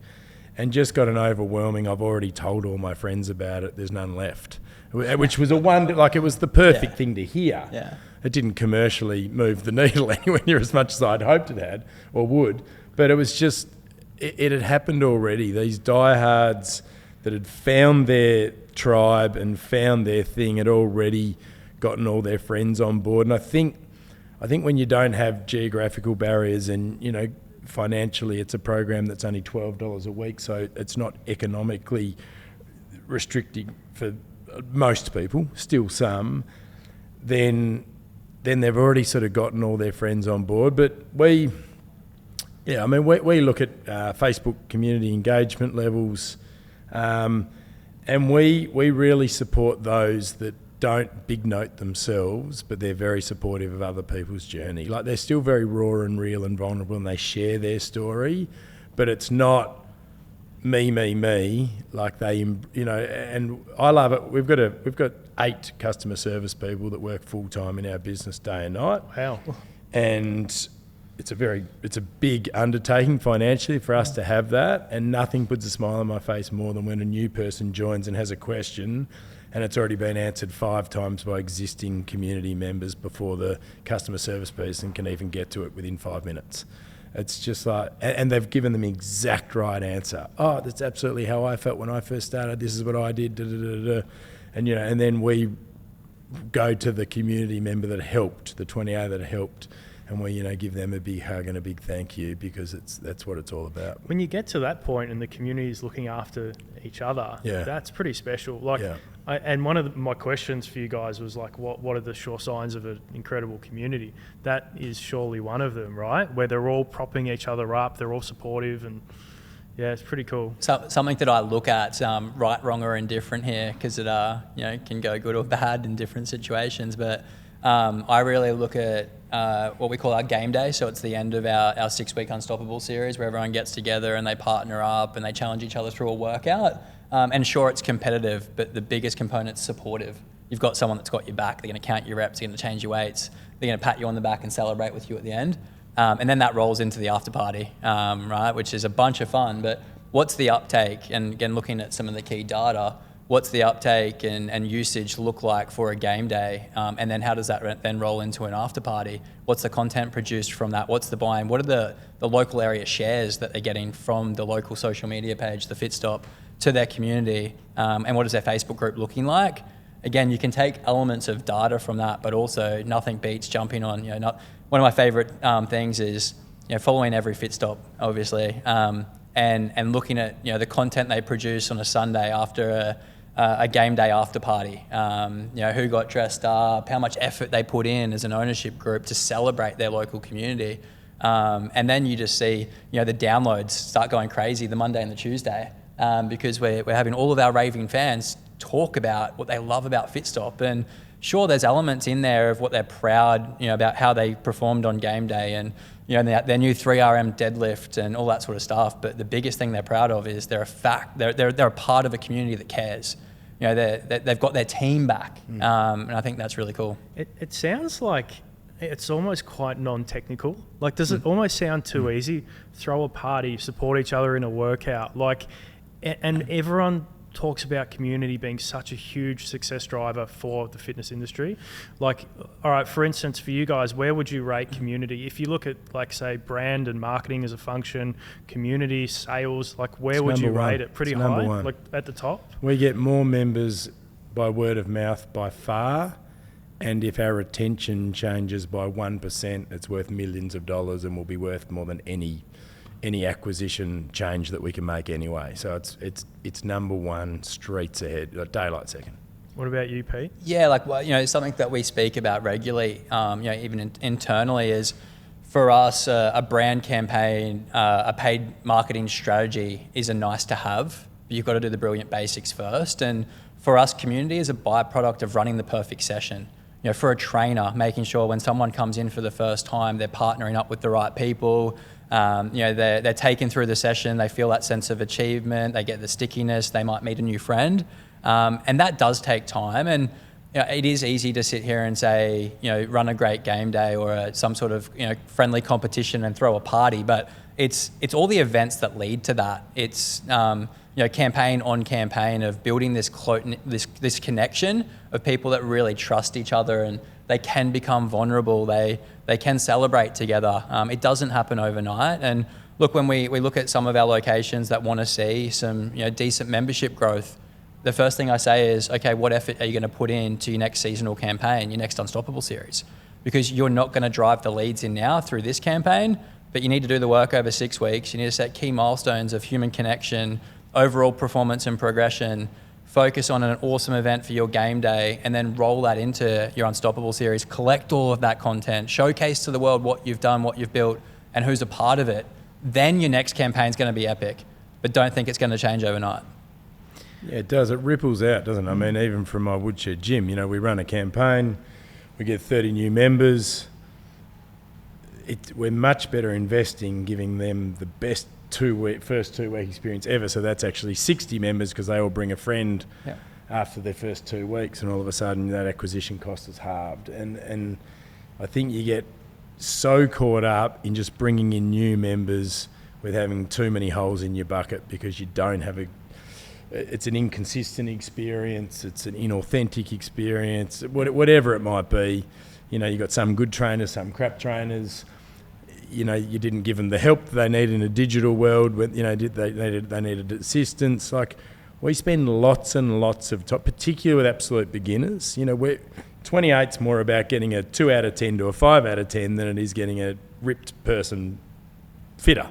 and just got an overwhelming, I've already told all my friends about it, there's none left. Which was a wonder, like it was the perfect thing to hear. Yeah. It didn't commercially move the needle anywhere near as much as I'd hoped it had or would, but it was just, it had happened already. These diehards that had found their tribe and found their thing had already gotten all their friends on board. And I think when you don't have geographical barriers and, you know, financially it's a program that's only $12 a week, so it's not economically restricting for most people, still some, then they've already sort of gotten all their friends on board. But we look at Facebook community engagement levels, and we really support those that don't big note themselves, but they're very supportive of other people's journey. Like, they're still very raw and real and vulnerable, and they share their story, but it's not me, like they, you know, and I love it. We've got 8 customer service people that work full time in our business day and night. Wow. And it's a big undertaking financially for us to have that, and nothing puts a smile on my face more than when a new person joins and has a question and it's already been answered 5 times by existing community members before the customer service person can even get to it within 5 minutes. It's just like, and they've given them the exact right answer. Oh, that's absolutely how I felt when I first started. This is what I did. Da, da, da, da. And, you know, and then we go to the community member that helped, the 20A that helped, and we, you know, give them a big hug and a big thank you, because that's what it's all about. When you get to that point and the community is looking after each other, that's pretty special. Like, and one of my questions for you guys was like, what are the sure signs of an incredible community? That is surely one of them, right? Where they're all propping each other up, they're all supportive, and yeah, it's pretty cool. So, something that I look at, right, wrong, or indifferent here, because it you know, can go good or bad in different situations. But I really look at what we call our game day. So it's the end of our 6-week Unstoppable series, where everyone gets together and they partner up and they challenge each other through a workout. And sure, it's competitive, but the biggest component's supportive. You've got someone that's got your back. They're going to count your reps. They're going to change your weights. They're going to pat you on the back and celebrate with you at the end. And then that rolls into the after party, right, which is a bunch of fun. But what's the uptake? And again, looking at some of the key data, what's the uptake and usage look like for a game day? And then how does that then roll into an after party? What's the content produced from that? What's the buy-in? What are the local area shares that they're getting from the local social media page, the Fitstop, to their community? And what is their Facebook group looking like? Again, you can take elements of data from that, but also nothing beats jumping on, you know, one of my favorite things is, you know, following every Fitstop, obviously, and looking at, you know, the content they produce on a Sunday after a game day after party. You know, who got dressed up, how much effort they put in as an ownership group to celebrate their local community. And then you just see, you know, the downloads start going crazy the Monday and the Tuesday, because we're having all of our raving fans talk about what they love about Fitstop. And sure, there's elements in there of what they're proud, you know, about how they performed on game day, and, you know, their new 3RM deadlift and all that sort of stuff. But the biggest thing they're proud of is they're a part of a community that cares. You know, they've got their team back, and I think that's really cool. It sounds like it's almost quite non-technical. Like, does it almost sound too easy? Throw a party, support each other in a workout, like, and everyone talks about community being such a huge success driver for the fitness industry. Like, all right, for instance, for you guys, where would you rate community? If you look at, like, say, brand and marketing as a function, community, sales, like, where would you rate it? Pretty high, like at the top? We get more members by word of mouth by far, and if our retention changes by 1%, it's worth millions of dollars and will be worth more than any acquisition change that we can make anyway. So it's number one, streets ahead, like daylight second. What about you, Pete? Yeah, like, well, you know, something that we speak about regularly, you know, even internally, is for us, a brand campaign, a paid marketing strategy is a nice to have. But you've got to do the brilliant basics first. And for us, community is a byproduct of running the perfect session. You know, for a trainer, making sure when someone comes in for the first time, they're partnering up with the right people. You know, they're taken through the session, they feel that sense of achievement, they get the stickiness, they might meet a new friend. And that does take time. And it is easy to sit here and say, run a great game day or some sort of, friendly competition and throw a party, but it's all the events that lead to that. It's, campaign on campaign of building this connection of people that really trust each other, and they can become vulnerable. They can celebrate together. It doesn't happen overnight. And look, when we look at some of our locations that want to see some decent membership growth, the first thing I say is, okay, what effort are you going to put into your next seasonal campaign, your next Unstoppable series? Because you're not going to drive the leads in now through this campaign, but you need to do the work over 6 weeks. You need to set key milestones of human connection, overall performance and progression, focus on an awesome event for your game day, and then roll that into your Unstoppable series. Collect all of that content, showcase to the world what you've done, what you've built, and who's a part of it. Then your next campaign is going to be epic, but don't think it's going to change overnight. Yeah, it does. It ripples out, doesn't it? I mean, even from my woodshed gym, we run a campaign, we get 30 new members. We're much better investing giving them the best first 2 week experience ever. So that's actually 60 members because they all bring a friend after their first 2 weeks, and all of a sudden that acquisition cost is halved. And I think you get so caught up in just bringing in new members with having too many holes in your bucket because you don't have it's an inconsistent experience, it's an inauthentic experience, whatever it might be. You got some good trainers, some crap trainers. You didn't give them the help they need in a digital world. They needed assistance. Like, we spend lots and lots of time, particularly with absolute beginners. 28's more about getting a 2 out of 10 to a 5 out of 10 than it is getting a ripped person fitter.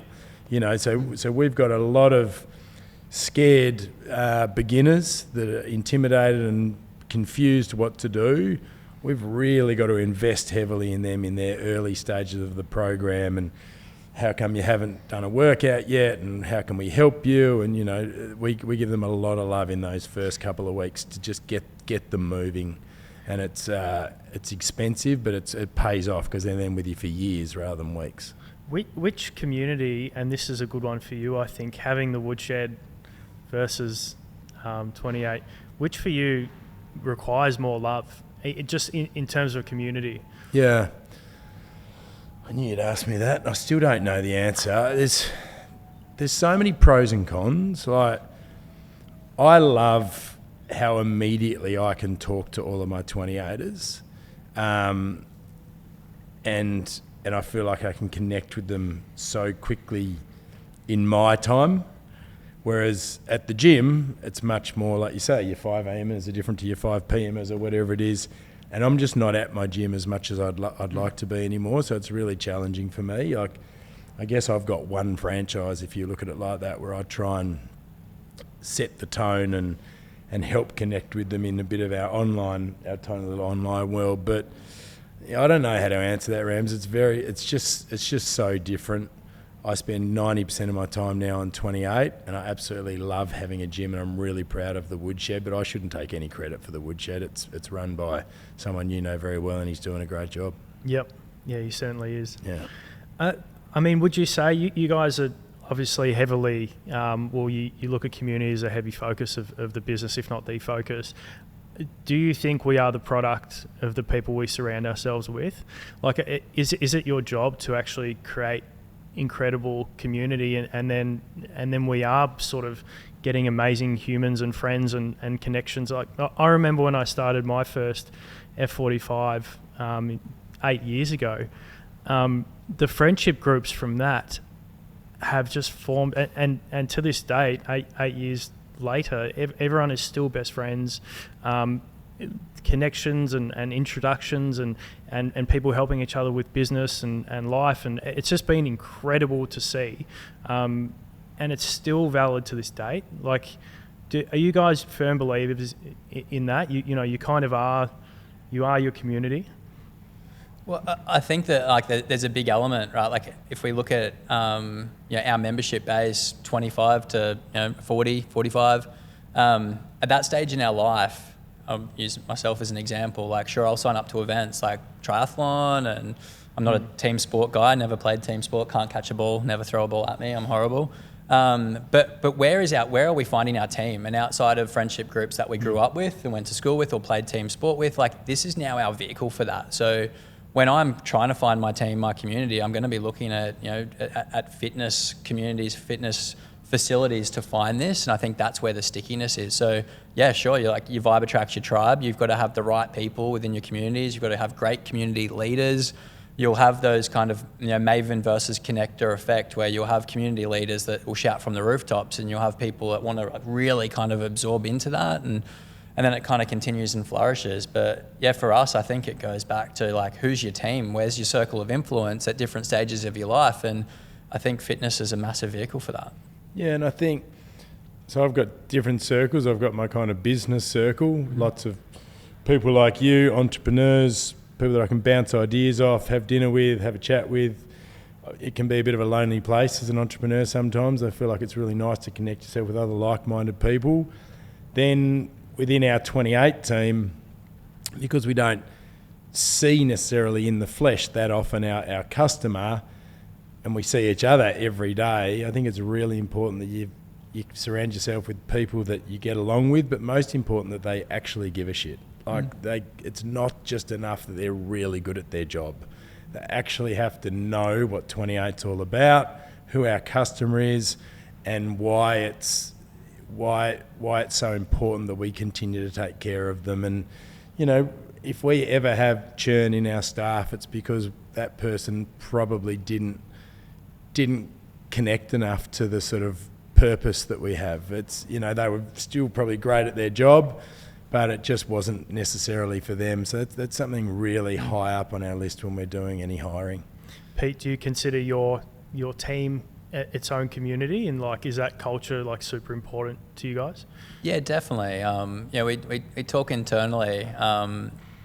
So we've got a lot of scared beginners that are intimidated and confused what to do. We've really got to invest heavily in them in their early stages of the program, and how come you haven't done a workout yet, and how can we help you? And we give them a lot of love in those first couple of weeks to just get them moving. And it's expensive, but it pays off because they're then with you for years rather than weeks. Which community, and this is a good one for you, I think, having the woodshed versus 28, which for you requires more love, just in terms of community? Yeah. I knew you'd ask me that. I still don't know the answer. There's so many pros and cons. Like, I love how immediately I can talk to all of my 28ers, and I feel like I can connect with them so quickly in my time. Whereas at the gym, it's much more like you say, your 5 a.m.ers are different to your 5 p.m.ers or whatever it is. And I'm just not at my gym as much as I'd like to be anymore. So it's really challenging for me. Like, I guess I've got one franchise, if you look at it like that, where I try and set the tone and help connect with them in a bit of our tiny little online world. But I don't know how to answer that, Rams. It's just so different. I spend 90% of my time now on 28, and I absolutely love having a gym, and I'm really proud of the woodshed, but I shouldn't take any credit for the woodshed. It's run by someone you know very well, and he's doing a great job. Yep. Yeah, he certainly is. Yeah. Would you say you guys are obviously heavily, you look at community as a heavy focus of the business, if not the focus. Do you think we are the product of the people we surround ourselves with? Like, is it your job to actually create incredible community, and then we are sort of getting amazing humans and friends and connections? Like, I remember when I started my first F45 8 years ago, the friendship groups from that have just formed, and to this day, eight years later, everyone is still best friends. Connections and introductions and people helping each other with business and life, and it's just been incredible to see, and it's still valid to this date. Like, are you guys firm believers in that? You kind of are, you are your community? Well, I think that there's a big element, right? Like, if we look at our membership base, 25 to 40, 45, at that stage in our life, I'll use myself as an example. Like, sure, I'll sign up to events like triathlon, and I'm not a team sport guy, never played team sport, can't catch a ball, never throw a ball at me, I'm horrible. But where are we finding our team? And outside of friendship groups that we grew up with and went to school with or played team sport with, like this is now our vehicle for that. So when I'm trying to find my team, my community, I'm going to be looking at, at fitness communities, fitness facilities to find this. And I think that's where the stickiness is. So yeah, sure. Your vibe attracts your tribe. You've got to have the right people within your communities. You've got to have great community leaders. You'll have those kind of, maven versus connector effect where you'll have community leaders that will shout from the rooftops, and you'll have people that want to really kind of absorb into that. And then it kind of continues and flourishes. But yeah, for us, I think it goes back to like, who's your team? Where's your circle of influence at different stages of your life? And I think fitness is a massive vehicle for that. Yeah, and I think, so I've got different circles. I've got my kind of business circle, lots of people like you, entrepreneurs, people that I can bounce ideas off, have dinner with, have a chat with. It can be a bit of a lonely place as an entrepreneur sometimes. I feel like it's really nice to connect yourself with other like-minded people. Then within our 28 team, because we don't see necessarily in the flesh that often our customer, and we see each other every day, I think it's really important that you surround yourself with people that you get along with, but most important that they actually give a shit. It's not just enough that they're really good at their job. They actually have to know what 28's all about, who our customer is, and why it's so important that we continue to take care of them. And if we ever have churn in our staff, it's because that person probably didn't connect enough to the sort of purpose that we have. It's they were still probably great at their job, but it just wasn't necessarily for them. So that's something really high up on our list when we're doing any hiring. Pete, do you consider your team its own community, and is that culture super important to you guys? Yeah, definitely. We talk internally, about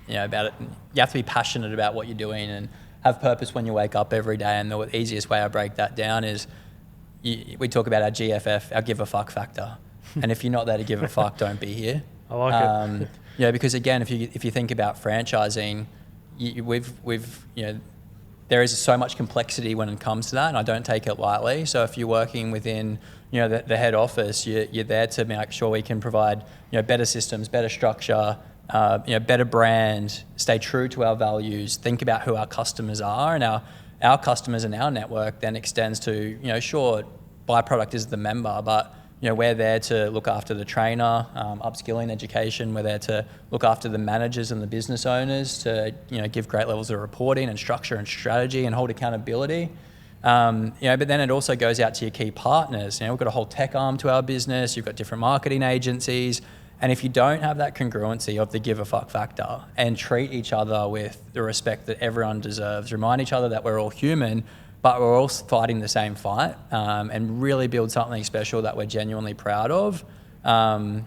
it. You have to be passionate about what you're doing and have purpose when you wake up every day. And the easiest way I break that down is we talk about our GFF, our give a fuck factor. And if you're not there to give a fuck, don't be here. I like it. Because again, if you think about franchising, there is so much complexity when it comes to that, and I don't take it lightly. So if you're working within, the head office, you're there to make sure we can provide, better systems, better structure, better brand, stay true to our values, think about who our customers are, and our customers and our network then extends to, sure, byproduct is the member, but we're there to look after the trainer, upskilling education. We're there to look after the managers and the business owners to, give great levels of reporting and structure and strategy and hold accountability. But then it also goes out to your key partners. We've got a whole tech arm to our business. You've got different marketing agencies. And if you don't have that congruency of the give a fuck factor and treat each other with the respect that everyone deserves, remind each other that we're all human, but we're all fighting the same fight, and really build something special that we're genuinely proud of, then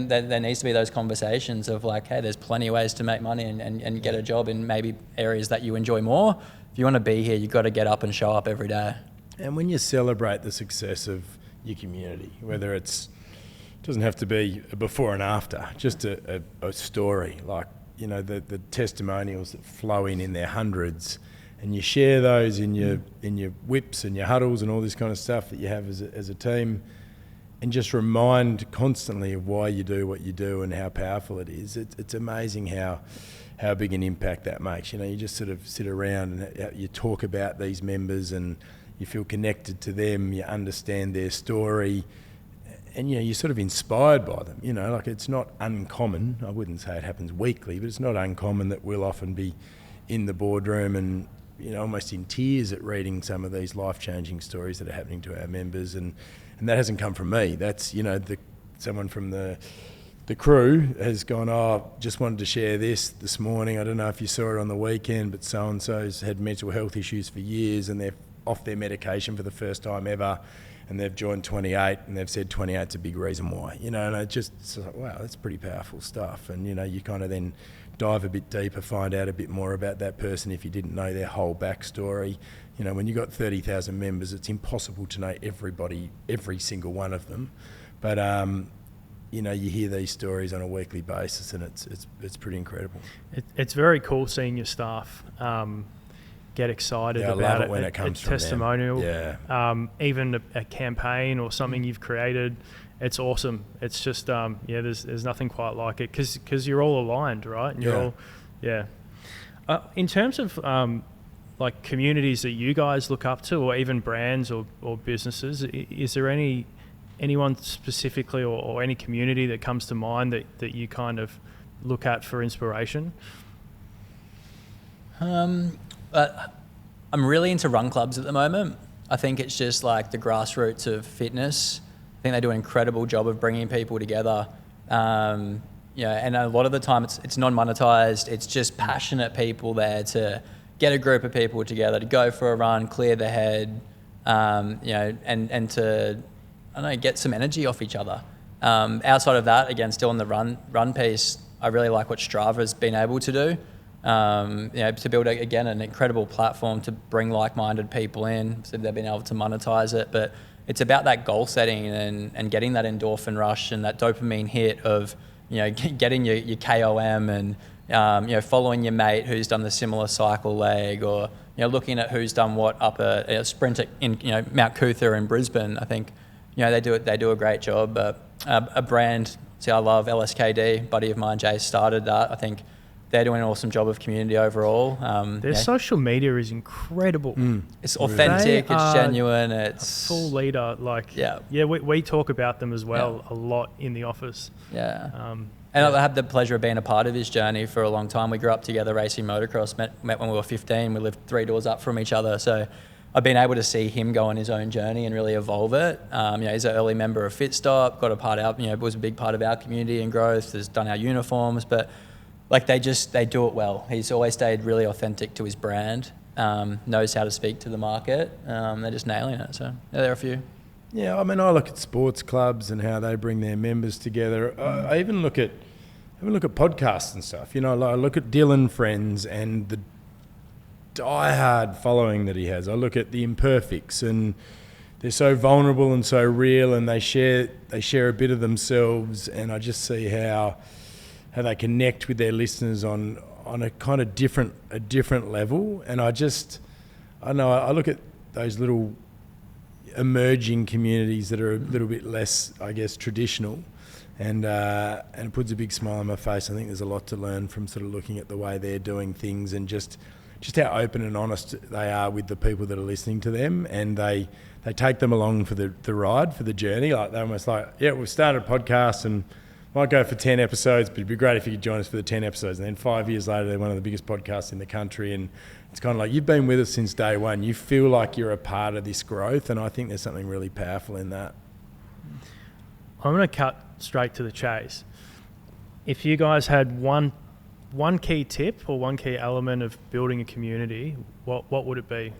there needs to be those conversations of hey, there's plenty of ways to make money and get a job in maybe areas that you enjoy more. If you want to be here, you've got to get up and show up every day. And when you celebrate the success of your community, whether it doesn't have to be a before and after, just a story, the testimonials that flow in their hundreds, and you share those in your whips and your huddles and all this kind of stuff that you have as a team, and just remind constantly of why you do what you do and how powerful it is. It's amazing how big an impact that makes. You just sort of sit around and you talk about these members and you feel connected to them, you understand their story, and you're sort of inspired by them. It's not uncommon. I wouldn't say it happens weekly, but it's not uncommon that we'll often be in the boardroom and almost in tears at reading some of these life-changing stories that are happening to our members, and that hasn't come from me. That's someone from the crew has gone, just wanted to share this morning. I don't know if you saw it on the weekend, but so and so's had mental health issues for years, and they're off their medication for the first time ever, and they've joined 28, and they've said 28's a big reason why. And it's wow, that's pretty powerful stuff. And you kind of then dive a bit deeper, find out a bit more about that person if you didn't know their whole backstory. When you've got 30,000 members, it's impossible to know everybody, every single one of them. But, you hear these stories on a weekly basis, and it's pretty incredible. It's very cool seeing your staff get excited Yeah, I about love it when it comes from them. testimonial, Yeah. even a campaign or something you've created. It's awesome. It's just there's nothing quite like it because you're all aligned, right? And you're all in terms of like communities that you guys look up to, or even brands or businesses. Is there anyone specifically or any community that comes to mind that you kind of look at for inspiration? I'm really into run clubs at the moment. I think it's just like the grassroots of fitness. I think they do an incredible job of bringing people together. And a lot of the time it's non-monetized. It's just passionate people there to get a group of people together to go for a run, clear the head, and to, I don't know, get some energy off each other. Outside of that, again, still on the run piece, I really like what Strava's been able to do. To build, again, an incredible platform to bring like-minded people in. So they've been able to monetize it. But it's about that goal setting and getting that endorphin rush and that dopamine hit of, getting your KOM and, following your mate who's done the similar cycle leg, or, looking at who's done what up a sprint in, Mount Cootha in Brisbane. I think, they do a great job. A brand, I love LSKD, buddy of mine, Jay, started that. I think they're doing an awesome job of community overall. Their social media is incredible. It's authentic, it's genuine, it's a full leader. We talk about them as well a lot in the office. And I had the pleasure of being a part of his journey for a long time. We grew up together racing motocross, met when we were 15. We lived 3 doors up from each other. So I've been able to see him go on his own journey and really evolve it. He's an early member of Fitstop, got a part out, was a big part of our community and growth, has done our uniforms, but they do it well. He's always stayed really authentic to his brand, knows how to speak to the market. They're just nailing it. So there are a few. Yeah, I mean, I look at sports clubs and how they bring their members together. I even look at podcasts and stuff. I look at Dylan Friends and the diehard following that he has. I look at the Imperfects, and they're so vulnerable and so real, and they share a bit of themselves, and I just see how they connect with their listeners on a kind of different level. And I look at those little emerging communities that are a little bit less, I guess, traditional, and it puts a big smile on my face. I think there's a lot to learn from sort of looking at the way they're doing things, and just how open and honest they are with the people that are listening to them, and they take them along for the ride, for the journey. Like, they're almost like, we've started a podcast and might go for 10 episodes, but it'd be great if you could join us for the 10 episodes. And then 5 years later, they're one of the biggest podcasts in the country. And it's kind of like, you've been with us since day one. You feel like you're a part of this growth. And I think there's something really powerful in that. I'm going to cut straight to the chase. If you guys had one key tip or one key element of building a community, what would it be?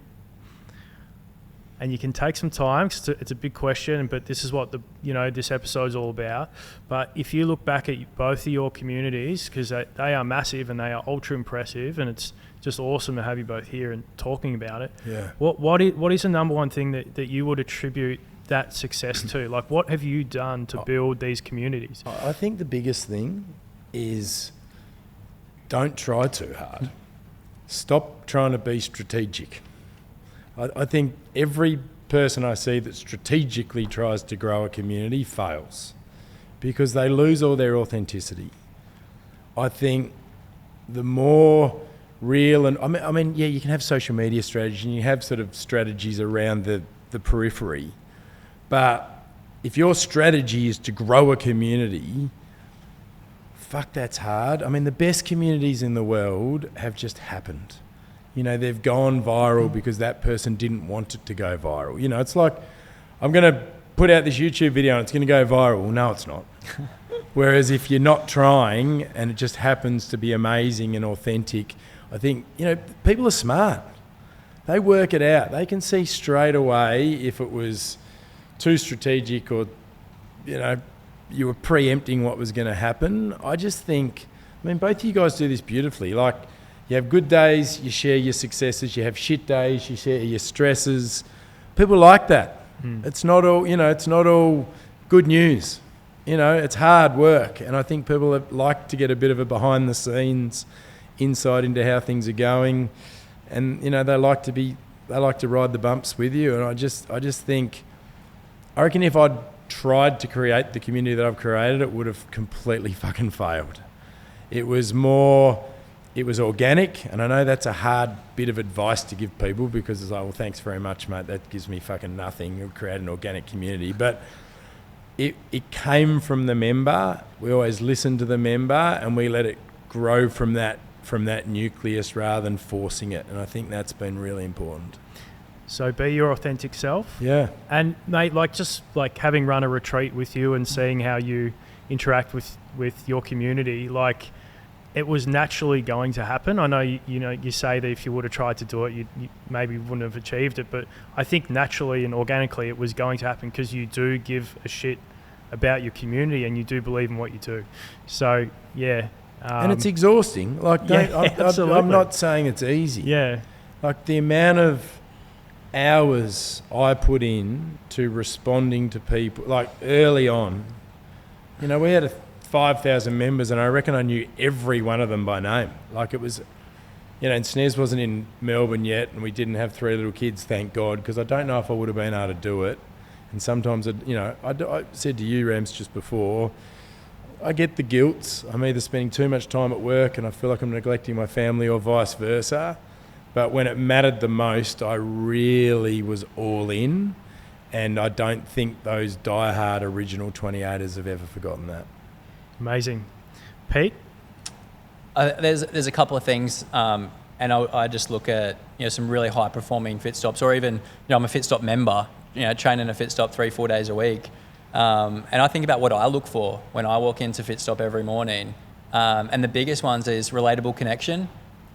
And you can take some time, because it's a big question, but this is what this episode's all about. But if you look back at both of your communities, because they are massive and they are ultra impressive, and it's just awesome to have you both here and talking about it. Yeah. What is the number one thing that you would attribute that success to? Like, what have you done to build these communities? I think the biggest thing is, don't try too hard. Stop trying to be strategic. I think every person I see that strategically tries to grow a community fails, because they lose all their authenticity. I think the more real, and I mean, you can have social media strategy and you have sort of strategies around the periphery, but if your strategy is to grow a community, that's hard. I mean, the best communities in the world have just happened. They've gone viral because that person didn't want it to go viral. It's like, I'm going to put out this YouTube video and it's going to go viral. Well, no, it's not. Whereas if you're not trying and it just happens to be amazing and authentic, I think, people are smart. They work it out. They can see straight away if it was too strategic, or, you were preempting what was going to happen. I just think, both of you guys do this beautifully. Like, you have good days, you share your successes. You have shit days, you share your stresses. People like that. It's not all, it's not all good news. It's hard work. And I think people like to get a bit of a behind the scenes insight into how things are going. and you know they like to ride the bumps with you. And I just think, I reckon if I'd tried to create the community that I've created, it would have completely fucking failed. It was organic, and I know that's a hard bit of advice to give people because it's like, well, thanks very much, mate. That gives me fucking nothing. You'll create an organic community, but it came from the member. We always listened to the member, and we let it grow from that nucleus rather than forcing it. And I think that's been really important. So be your authentic self. Yeah. And mate, just having run a retreat with you and seeing how you interact with your community, it was naturally going to happen. I know you say that if you would have tried to do it, you maybe wouldn't have achieved it, but I think naturally and organically it was going to happen because you do give a shit about your community and you do believe in what you do. So yeah. And it's exhausting. Absolutely. I'm not saying it's easy. Yeah. The amount of hours I put in to responding to people, early on, we had 5,000 members and I reckon I knew every one of them by name. It was, and Snez wasn't in Melbourne yet and we didn't have 3 little kids, thank God, because I don't know if I would have been able to do it. And sometimes, I said to you, Rams, just before, I get the guilt. I'm either spending too much time at work and I feel like I'm neglecting my family or vice versa. But when it mattered the most, I really was all in. And I don't think those diehard original 28ers have ever forgotten that. Amazing. Pete? There's a couple of things, and I just look at some really high performing Fitstops, or even I'm a Fitstop member, training a Fitstop 3-4 days a week, and I think about what I look for when I walk into Fitstop every morning, and the biggest ones is relatable connection.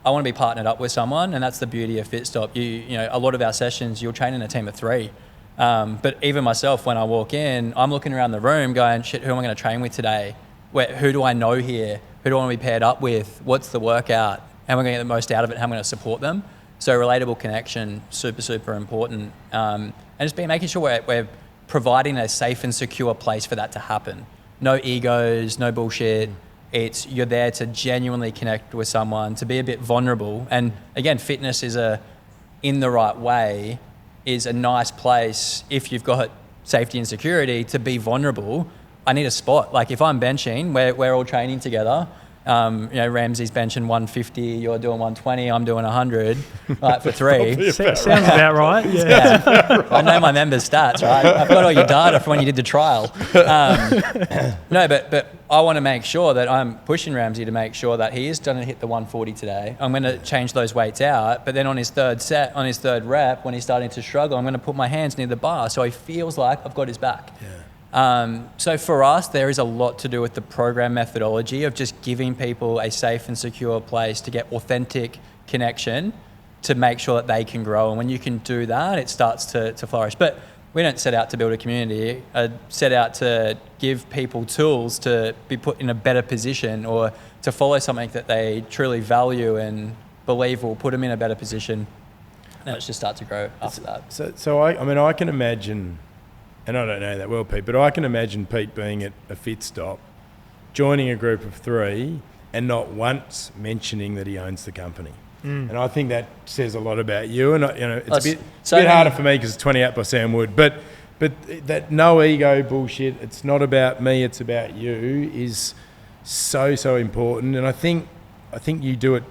I want to be partnered up with someone, and that's the beauty of Fitstop. A lot of our sessions you'll train in a team of 3. But even myself, when I walk in, I'm looking around the room going, shit, who am I going to train with today? Who do I know here? Who do I want to be paired up with? What's the workout? How am I going to get the most out of it? How am I going to support them? So relatable connection, super, super important. And just making sure we're providing a safe and secure place for that to happen. No egos, no bullshit. It's you're there to genuinely connect with someone, to be a bit vulnerable. And again, fitness is in the right way, is a nice place if you've got safety and security to be vulnerable. I need a spot. If I'm benching, we're all training together. Ramsey's benching 150, you're doing 120, I'm doing 100, for 3. Sounds about right. Yeah. I know my members' stats, right? I've got all your data from when you did the trial. No, but I want to make sure that I'm pushing Ramsey to make sure that he is going to hit the 140 today. I'm going to change those weights out, but then on his third set, on his third rep, when he's starting to struggle, I'm going to put my hands near the bar so he feels like I've got his back. Yeah. So for us, there is a lot to do with the program methodology of just giving people a safe and secure place to get authentic connection to make sure that they can grow. And when you can do that, it starts to flourish. But we don't set out to build a community. I set out to give people tools to be put in a better position or to follow something that they truly value and believe will put them in a better position. And let's just start to grow after that. So I can imagine... And I don't know that well, Pete, but I can imagine Pete being at a Fitstop, joining a group of 3 and not once mentioning that he owns the company. And I think that says a lot about you. And it's a bit harder for me because it's 28 by Sam Wood. But that no ego bullshit, it's not about me, it's about you, is so important. And I think you do it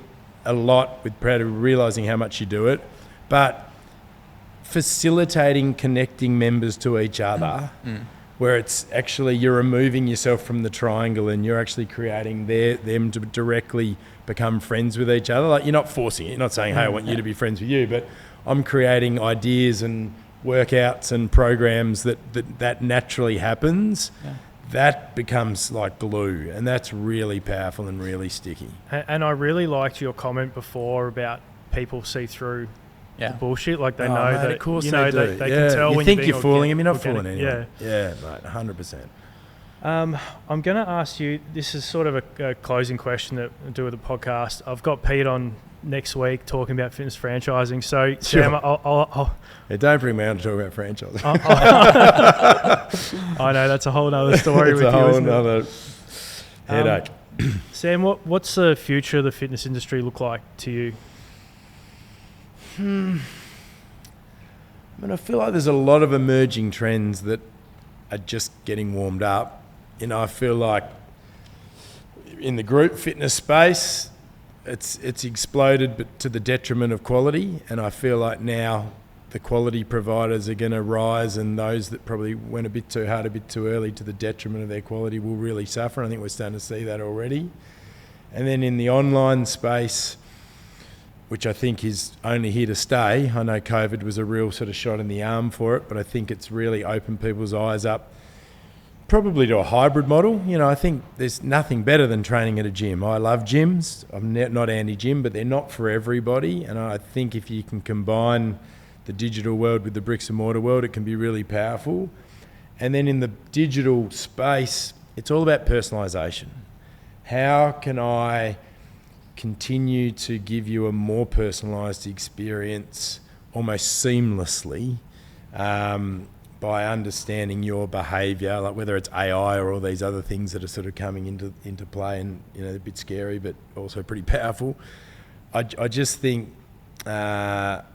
a lot with Proud of realising how much you do it. But facilitating connecting members to each other, where it's actually you're removing yourself from the triangle and you're actually creating them to directly become friends with each other. You're not forcing it. You're not saying, hey, I want you to be friends with you, but I'm creating ideas and workouts and programs that naturally happens. Yeah. That becomes like glue, and that's really powerful and really sticky. And I really liked your comment before about people see through the bullshit, they know that. Of course they can tell you when think you're fooling him. You're not organic. fooling anyone. Yeah, mate, 100%. I'm going to ask you. This is sort of a closing question that I do with the podcast. I've got Pete on next week talking about fitness franchising. So Sam, I'll don't bring me on to talk about franchising. I know that's a whole other story. It's a whole other headache. Sam, what's the future of the fitness industry look like to you? I feel like there's a lot of emerging trends that are just getting warmed up. I feel like in the group fitness space, it's exploded, but to the detriment of quality. And I feel like now the quality providers are going to rise, and those that probably went a bit too hard, a bit too early to the detriment of their quality will really suffer. I think we're starting to see that already. And then in the online space, which I think is only here to stay. I know COVID was a real sort of shot in the arm for it, but I think it's really opened people's eyes up probably to a hybrid model. I think there's nothing better than training at a gym. I love gyms. I'm not anti-gym, but they're not for everybody. And I think if you can combine the digital world with the bricks and mortar world, it can be really powerful. And then in the digital space, it's all about personalisation. How can I continue to give you a more personalised experience almost seamlessly by understanding your behaviour, like whether it's AI or all these other things that are sort of coming into play, and a bit scary but also pretty powerful. I just think that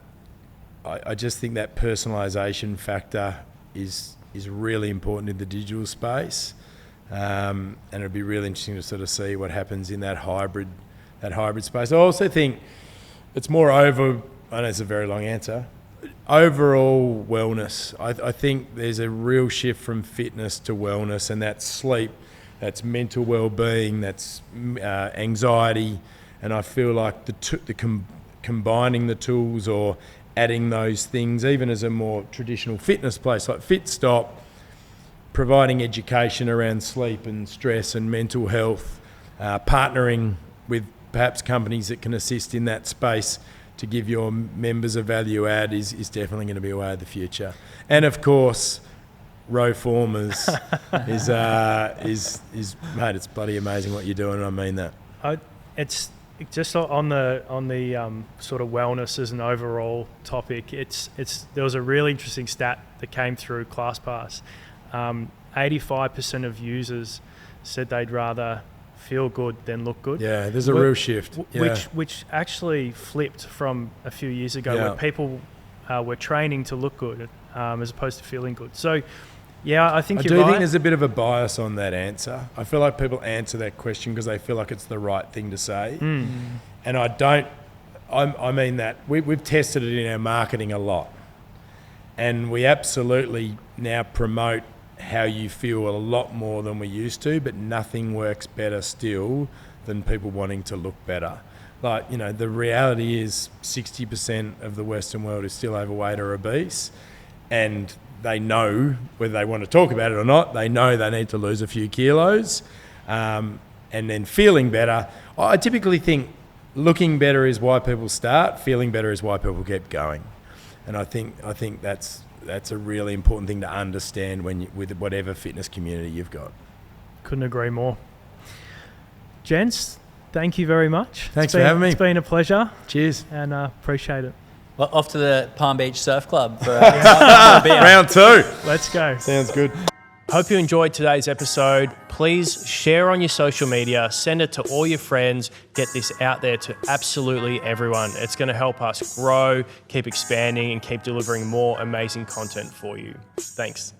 personalisation factor is really important in the digital space, and it'll be really interesting to sort of see what happens in that hybrid space. I also think it's more over, I know it's a very long answer, overall wellness. I think there's a real shift from fitness to wellness, and that's sleep, that's mental well-being, that's anxiety, and I feel like combining the tools or adding those things, even as a more traditional fitness place like Fitstop, providing education around sleep and stress and mental health, partnering with perhaps companies that can assist in that space to give your members a value add is definitely going to be a way of the future. And of course, row formers is mate, it's bloody amazing what you're doing, and I mean that. It's just on the sort of wellness as an overall topic. There was a really interesting stat that came through ClassPass. 85% of users said they'd rather feel good than look good. Yeah, there's a real shift. Which actually flipped from a few years ago, where people were training to look good as opposed to feeling good. So, yeah, I think you're right. I do think there's a bit of a bias on that answer. I feel like people answer that question because they feel like it's the right thing to say. And I don't. I mean that. We've tested it in our marketing a lot. And we absolutely now promote how you feel a lot more than we used to, but nothing works better still than people wanting to look better. Like, the reality is 60% of the Western world is still overweight or obese, and they know, whether they want to talk about it or not, they know they need to lose a few kilos, and then feeling better. I typically think looking better is why people start, feeling better is why people keep going. And I think that's a really important thing to understand with whatever fitness community you've got. Couldn't agree more. Gents, thank you very much. Thanks for having me. It's been a pleasure. Cheers. And appreciate it. Well, off to the Palm Beach Surf Club for a beer. Round 2. Let's go. Sounds good. Hope you enjoyed today's episode. Please share on your social media, send it to all your friends, get this out there to absolutely everyone. It's going to help us grow, keep expanding, and keep delivering more amazing content for you. Thanks.